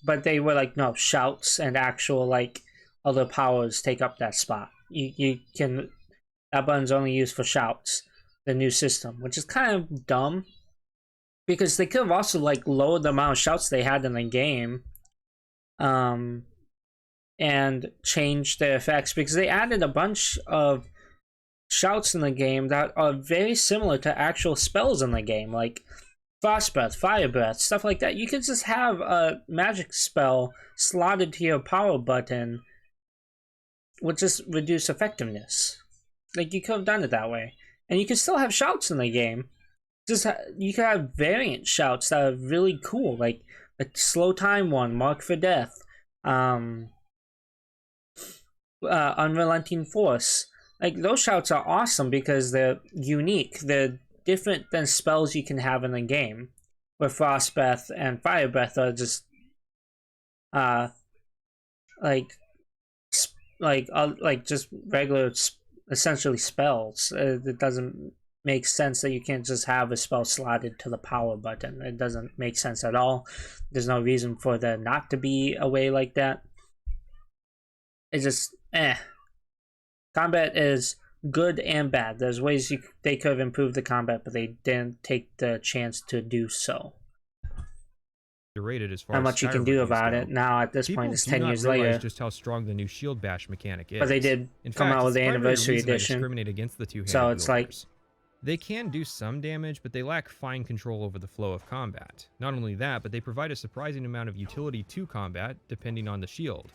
[SPEAKER 1] but they were like, no, shouts and actual like other powers take up that spot. You can, that button's only used for shouts, the new system, which is kind of dumb, because they could have also like lowered the amount of shouts they had in the game, and changed their effects, because they added a bunch of shouts in the game that are very similar to actual spells in the game, like Frost Breath, Fire Breath, stuff like that. You could just have a magic spell slotted to your power button with just reduced effectiveness. Like, you could have done it that way. And you could still have shouts in the game. You could have variant shouts that are really cool, like a slow time one, Mark for Death, Unrelenting Force. Like, those shouts are awesome because they're unique. They're different than spells you can have in the game, where Frost Breath and Fire Breath are just like just regular, essentially spells. It doesn't make sense that you can't just have a spell slotted to the power button. It doesn't make sense at all. There's no reason for there not to be a way like that. It's just combat is good and bad. There's ways they could have improved the combat, but they didn't take the chance to do so.
[SPEAKER 2] Rated as far
[SPEAKER 1] How
[SPEAKER 2] as
[SPEAKER 1] much you can do about it now at this point. It's 10 years later.
[SPEAKER 2] Just how strong the new shield bash mechanic is.
[SPEAKER 1] But they did come out with the anniversary edition.
[SPEAKER 2] Discriminate against the two-handed
[SPEAKER 1] so it's like
[SPEAKER 2] they can do some damage, but they lack fine control over the flow of combat. Not only that, but they provide a surprising amount of utility to combat, depending on the shield.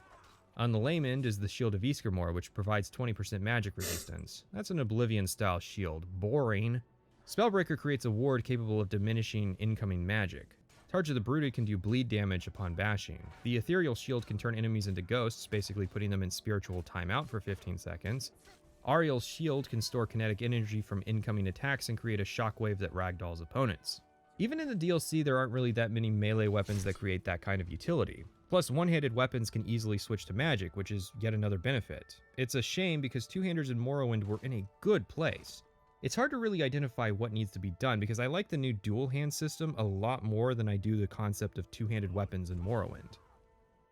[SPEAKER 2] On the lame end is the Shield of Ysgramor, which provides 20% magic resistance. That's an Oblivion-style shield. Boring. Spellbreaker creates a ward capable of diminishing incoming magic. Charge of the Brooded can do bleed damage upon bashing. The Ethereal Shield can turn enemies into ghosts, basically putting them in spiritual timeout for 15 seconds. Ariel's Shield can store kinetic energy from incoming attacks and create a shockwave that ragdolls opponents. Even in the DLC, there aren't really that many melee weapons that create that kind of utility. Plus, one-handed weapons can easily switch to magic, which is yet another benefit. It's a shame because two-handers in Morrowind were in a good place. It's hard to really identify what needs to be done because I like the new dual hand system a lot more than I do the concept of two-handed weapons in Morrowind.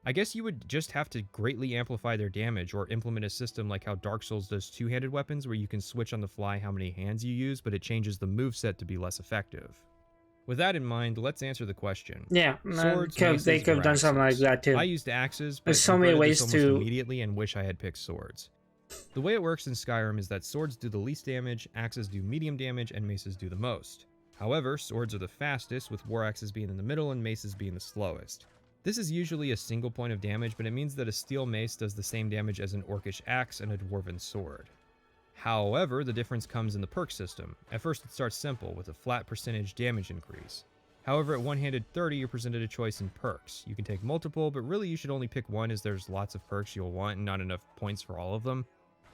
[SPEAKER 2] I guess you would just have to greatly amplify their damage or implement a system like how Dark Souls does two-handed weapons where you can switch on the fly how many hands you use, but it changes the moveset to be less effective. With that in mind, let's answer the question.
[SPEAKER 1] Yeah,
[SPEAKER 2] Swords,
[SPEAKER 1] they could have done something like that too.
[SPEAKER 2] I used axes, but
[SPEAKER 1] there's so many ways to
[SPEAKER 2] immediately and wish I had picked swords. The way it works in Skyrim is that swords do the least damage, axes do medium damage, and maces do the most. However, swords are the fastest, with war axes being in the middle and maces being the slowest. This is usually a single point of damage, but it means that a steel mace does the same damage as an orcish axe and a dwarven sword. However, the difference comes in the perk system. At first it starts simple, with a flat percentage damage increase. However, at one-handed 30, you're presented a choice in perks. You can take multiple, but really you should only pick one as there's lots of perks you'll want and not enough points for all of them.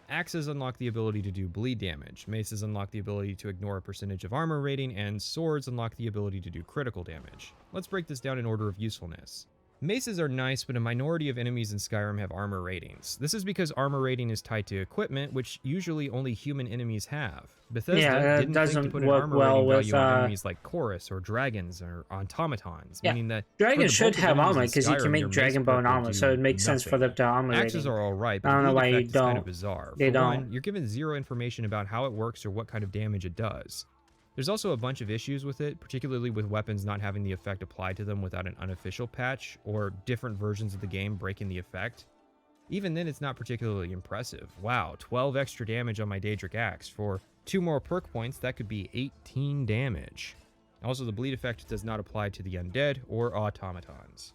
[SPEAKER 2] Axes unlock the ability to do bleed damage, maces unlock the ability to ignore a percentage of armor rating, and swords unlock the ability to do critical damage. Let's break this down in order of usefulness. Maces are nice, but a minority of enemies in Skyrim have armor ratings. This is because armor rating is tied to equipment, which usually only human enemies have. Bethesda didn't think to put an armor rating value on enemies like chorus or dragons or automatons, meaning that
[SPEAKER 1] dragons should have armor because you can make dragonbone armor, so it makes sense for them to armor rating.
[SPEAKER 2] Axes are alright, but
[SPEAKER 1] I don't know why you
[SPEAKER 2] it's kind of
[SPEAKER 1] don't.
[SPEAKER 2] bizarre.
[SPEAKER 1] They don't.
[SPEAKER 2] One, you're given zero information about how it works or what kind of damage it does. There's also a bunch of issues with it, particularly with weapons not having the effect applied to them without an unofficial patch, or different versions of the game breaking the effect. Even then, it's not particularly impressive. Wow, 12 extra damage on my Daedric Axe. For 2 more perk points, that could be 18 damage. Also, the bleed effect does not apply to the undead or automatons.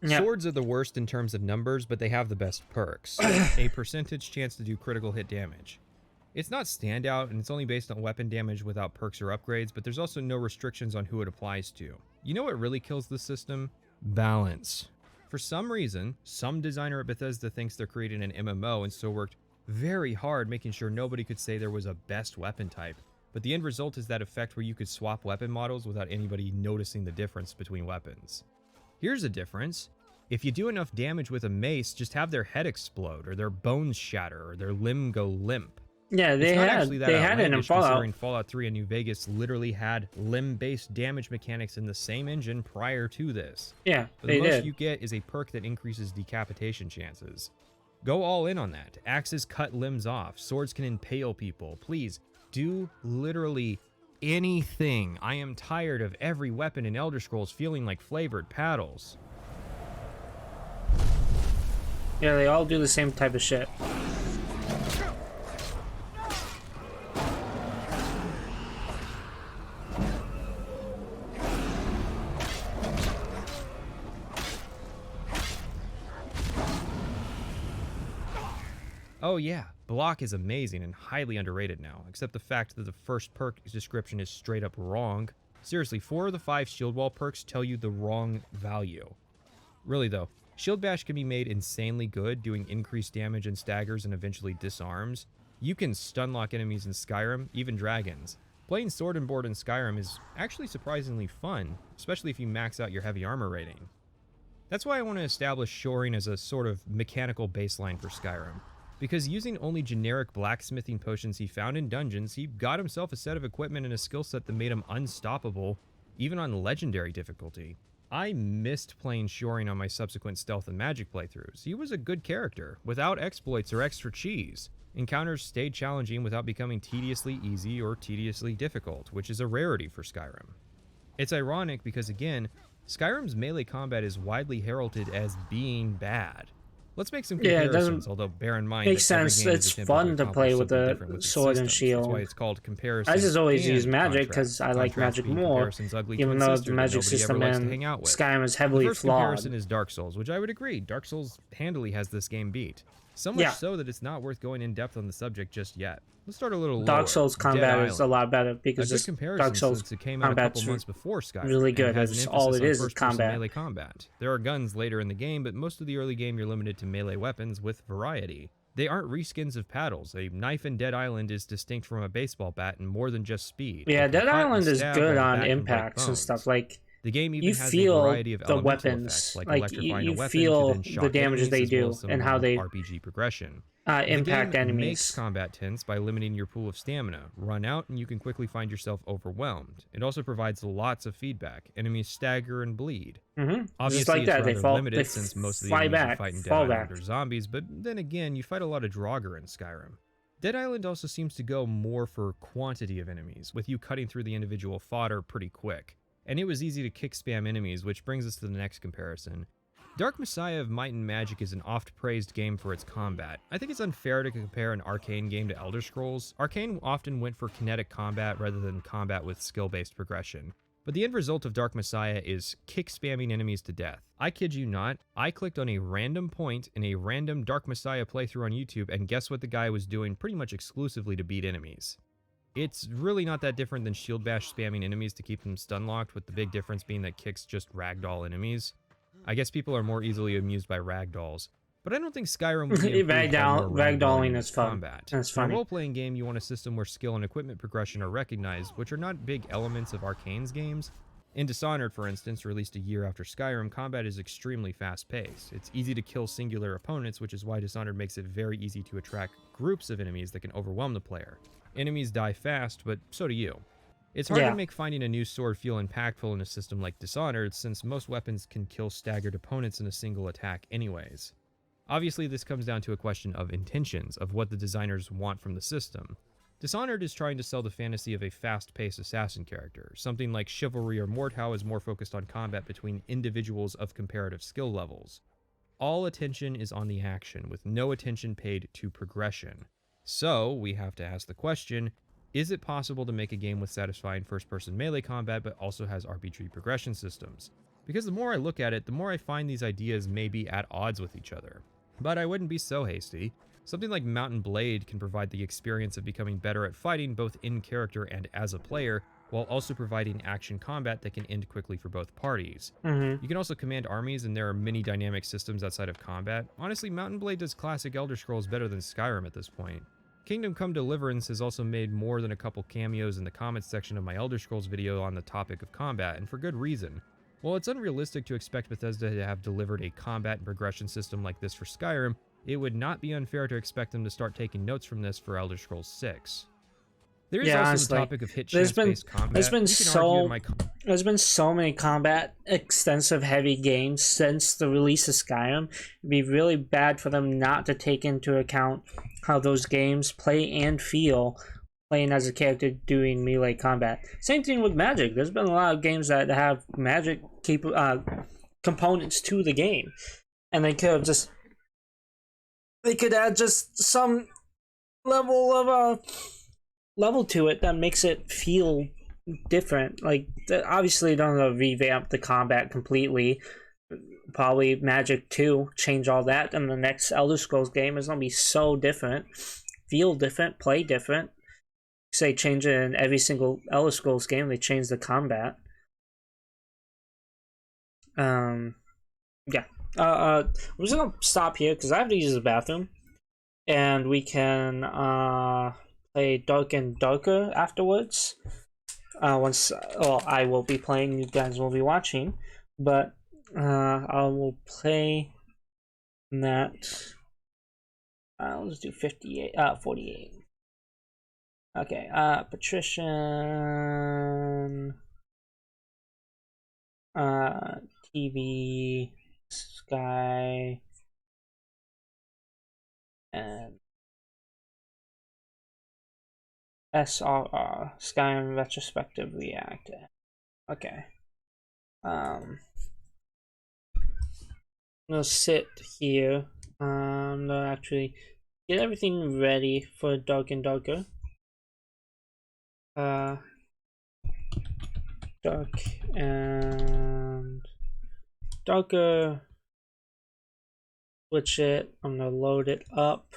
[SPEAKER 1] Yep.
[SPEAKER 2] Swords are the worst in terms of numbers, but they have the best perks. A percentage chance to do critical hit damage. It's not standout, and it's only based on weapon damage without perks or upgrades, but there's also no restrictions on who it applies to. You know what really kills the system? Balance. For some reason, some designer at Bethesda thinks they're creating an MMO and so worked very hard making sure nobody could say there was a best weapon type. But the end result is that effect where you could swap weapon models without anybody noticing the difference between weapons. Here's a difference. If you do enough damage with a mace, just have their head explode, or their bones shatter, or their limb go limp.
[SPEAKER 1] Yeah, they had it in Fallout.
[SPEAKER 2] Considering Fallout 3 and New Vegas literally had limb-based damage mechanics in the same engine prior to this.
[SPEAKER 1] Yeah,
[SPEAKER 2] but the most you get is a perk that increases decapitation chances. Go all in on that. Axes cut limbs off. Swords can impale people. Please, do literally anything. I am tired of every weapon in Elder Scrolls feeling like flavored paddles.
[SPEAKER 1] Yeah, they all do the same type of shit.
[SPEAKER 2] Oh yeah, Block is amazing and highly underrated now, except the fact that the first perk description is straight up wrong. Seriously, 4 of the 5 shield wall perks tell you the wrong value. Really though, Shield Bash can be made insanely good, doing increased damage and staggers and eventually disarms. You can stun lock enemies in Skyrim, even dragons. Playing Sword and Board in Skyrim is actually surprisingly fun, especially if you max out your heavy armor rating. That's why I want to establish shoring as a sort of mechanical baseline for Skyrim. Because using only generic blacksmithing potions he found in dungeons, he got himself a set of equipment and a skill set that made him unstoppable, even on legendary difficulty. I missed playing shoring on my subsequent stealth and magic playthroughs. He was a good character, without exploits or extra cheese. Encounters stayed challenging without becoming tediously easy or tediously difficult, which is a rarity for Skyrim. It's ironic because, again, Skyrim's melee combat is widely heralded as being bad. Let's make some comparisons, although bear in mind
[SPEAKER 1] makes
[SPEAKER 2] that every
[SPEAKER 1] sense.
[SPEAKER 2] game
[SPEAKER 1] It's
[SPEAKER 2] is
[SPEAKER 1] fun to play with
[SPEAKER 2] something
[SPEAKER 1] the
[SPEAKER 2] different with its
[SPEAKER 1] sword and
[SPEAKER 2] systems.
[SPEAKER 1] shield.
[SPEAKER 2] That's why it's called comparison.
[SPEAKER 1] I just always
[SPEAKER 2] and
[SPEAKER 1] use magic
[SPEAKER 2] contrast.
[SPEAKER 1] because I like
[SPEAKER 2] Contrast
[SPEAKER 1] magic
[SPEAKER 2] being
[SPEAKER 1] more,
[SPEAKER 2] comparison's ugly
[SPEAKER 1] even
[SPEAKER 2] twin
[SPEAKER 1] though
[SPEAKER 2] sister
[SPEAKER 1] the
[SPEAKER 2] that
[SPEAKER 1] magic
[SPEAKER 2] nobody ever
[SPEAKER 1] system
[SPEAKER 2] likes to
[SPEAKER 1] in
[SPEAKER 2] hang out with.
[SPEAKER 1] Skyrim is
[SPEAKER 2] The
[SPEAKER 1] heavily
[SPEAKER 2] first
[SPEAKER 1] flawed.
[SPEAKER 2] comparison is Dark Souls, which I would agree. Dark Souls handily has this game beat. So much so that it's not worth going in depth on the subject just yet. Let's start a little lower.
[SPEAKER 1] Dark Souls combat is a lot better because
[SPEAKER 2] a good
[SPEAKER 1] this
[SPEAKER 2] comparison
[SPEAKER 1] Dark Souls
[SPEAKER 2] since it came out a couple months before Skyrim.
[SPEAKER 1] really good.
[SPEAKER 2] And has
[SPEAKER 1] It's
[SPEAKER 2] an
[SPEAKER 1] all
[SPEAKER 2] emphasis
[SPEAKER 1] it
[SPEAKER 2] on
[SPEAKER 1] is
[SPEAKER 2] first-person
[SPEAKER 1] combat.
[SPEAKER 2] melee combat. There are guns later in the game, but most of the early game you're limited to melee weapons with variety. They aren't reskins of paddles. A knife in Dead Island is distinct from a baseball bat and more than just speed.
[SPEAKER 1] Yeah,
[SPEAKER 2] It can
[SPEAKER 1] Dead
[SPEAKER 2] cut and
[SPEAKER 1] Island is
[SPEAKER 2] stab
[SPEAKER 1] good
[SPEAKER 2] while the
[SPEAKER 1] on
[SPEAKER 2] bat can break
[SPEAKER 1] impacts and
[SPEAKER 2] bones.
[SPEAKER 1] stuff. Like
[SPEAKER 2] The game even
[SPEAKER 1] you
[SPEAKER 2] has
[SPEAKER 1] feel
[SPEAKER 2] a variety of
[SPEAKER 1] the
[SPEAKER 2] elemental
[SPEAKER 1] weapons,
[SPEAKER 2] effects, like
[SPEAKER 1] like
[SPEAKER 2] electrifying
[SPEAKER 1] you
[SPEAKER 2] a weapon
[SPEAKER 1] feel
[SPEAKER 2] to then shock
[SPEAKER 1] the damages
[SPEAKER 2] enemies,
[SPEAKER 1] they
[SPEAKER 2] as well
[SPEAKER 1] do
[SPEAKER 2] as some
[SPEAKER 1] and how
[SPEAKER 2] mild
[SPEAKER 1] they
[SPEAKER 2] RPG progression.
[SPEAKER 1] impact
[SPEAKER 2] the game
[SPEAKER 1] enemies.
[SPEAKER 2] makes combat tense by limiting your pool of stamina. Run out and you can quickly find yourself overwhelmed. It also provides lots of feedback. Enemies stagger and bleed. Obviously,
[SPEAKER 1] Just like
[SPEAKER 2] it's
[SPEAKER 1] that,
[SPEAKER 2] rather
[SPEAKER 1] they fall,
[SPEAKER 2] limited
[SPEAKER 1] they
[SPEAKER 2] since most of the
[SPEAKER 1] fly
[SPEAKER 2] enemies you
[SPEAKER 1] back,
[SPEAKER 2] fight in Dead
[SPEAKER 1] fall
[SPEAKER 2] Island
[SPEAKER 1] back.
[SPEAKER 2] are zombies, but then again, you fight a lot of Draugr in Skyrim. Dead Island also seems to go more for quantity of enemies, with you cutting through the individual fodder pretty quick. And it was easy to kick spam enemies, which brings us to the next comparison. Dark Messiah of Might and Magic is an oft-praised game for its combat. I think it's unfair to compare an Arcane game to Elder Scrolls. Arcane often went for kinetic combat rather than combat with skill-based progression. But the end result of Dark Messiah is kick-spamming enemies to death. I kid you not, I clicked on a random point in a random Dark Messiah playthrough on YouTube, and guess what the guy was doing pretty much exclusively to beat enemies. It's really not that different than Shield Bash spamming enemies to keep them stun-locked, with the big difference being that kicks just ragdoll enemies. I guess people are more easily amused by ragdolls, but I don't think Skyrim would be improved by more
[SPEAKER 1] ragdolling
[SPEAKER 2] in
[SPEAKER 1] is
[SPEAKER 2] its
[SPEAKER 1] fun.
[SPEAKER 2] combat.
[SPEAKER 1] That's
[SPEAKER 2] In
[SPEAKER 1] funny.
[SPEAKER 2] a role-playing game, you want a system where skill and equipment progression are recognized, which are not big elements of Arcane's games. In Dishonored, for instance, released a year after Skyrim, combat is extremely fast-paced. It's easy to kill singular opponents, which is why Dishonored makes it very easy to attract groups of enemies that can overwhelm the player. Enemies die fast, but so do you. It's hard to make finding a new sword feel impactful in a system like Dishonored, since most weapons can kill staggered opponents in a single attack anyways. Obviously, this comes down to a question of intentions, of what the designers want from the system. Dishonored is trying to sell the fantasy of a fast-paced assassin character. Something like Chivalry or Mordhau is more focused on combat between individuals of comparative skill levels. All attention is on the action, with no attention paid to progression. So, we have to ask the question, is it possible to make a game with satisfying first-person melee combat but also has RPG progression systems? Because the more I look at it, the more I find these ideas may be at odds with each other. But I wouldn't be so hasty. Something like Mount and Blade can provide the experience of becoming better at fighting both in character and as a player, while also providing action combat that can end quickly for both parties. You can also command armies, and there are many dynamic systems outside of combat. Honestly, Mount and Blade does classic Elder Scrolls better than Skyrim at this point. Kingdom Come Deliverance has also made more than a couple cameos in the comments section of my Elder Scrolls video on the topic of combat, and for good reason. While it's unrealistic to expect Bethesda to have delivered a combat and progression system like this for Skyrim, it would not be unfair to expect them to start taking notes from this for Elder Scrolls 6. There is also
[SPEAKER 1] honestly,
[SPEAKER 2] the topic of hit chance-based combat.
[SPEAKER 1] There's been so many combat extensive heavy games since the release of Skyrim. It'd be really bad for them not to take into account how those games play and feel playing as a character doing melee combat. Same thing with Magic. There's been a lot of games that have Magic components to the game, and they could add just some level to it that makes it feel different. Like, obviously don't revamp the combat completely. Probably Magic 2 change all that, and the next Elder Scrolls game is gonna be so different. feel different, play different. Say change it in every single Elder Scrolls game, they change the combat. Yeah. I'm just gonna stop here because I have to use the bathroom. And we can play Dark and Darker afterwards. Once, well, I will be playing, you guys will be watching, but I will play that. Let's do 48. Okay, Patrician TV, Sky, and SRR, Skyrim Retrospective Reactor. Okay. I'm gonna sit here. I'm gonna actually get everything ready for Dark and Darker. Dark and Darker. Switch it. I'm gonna load it up.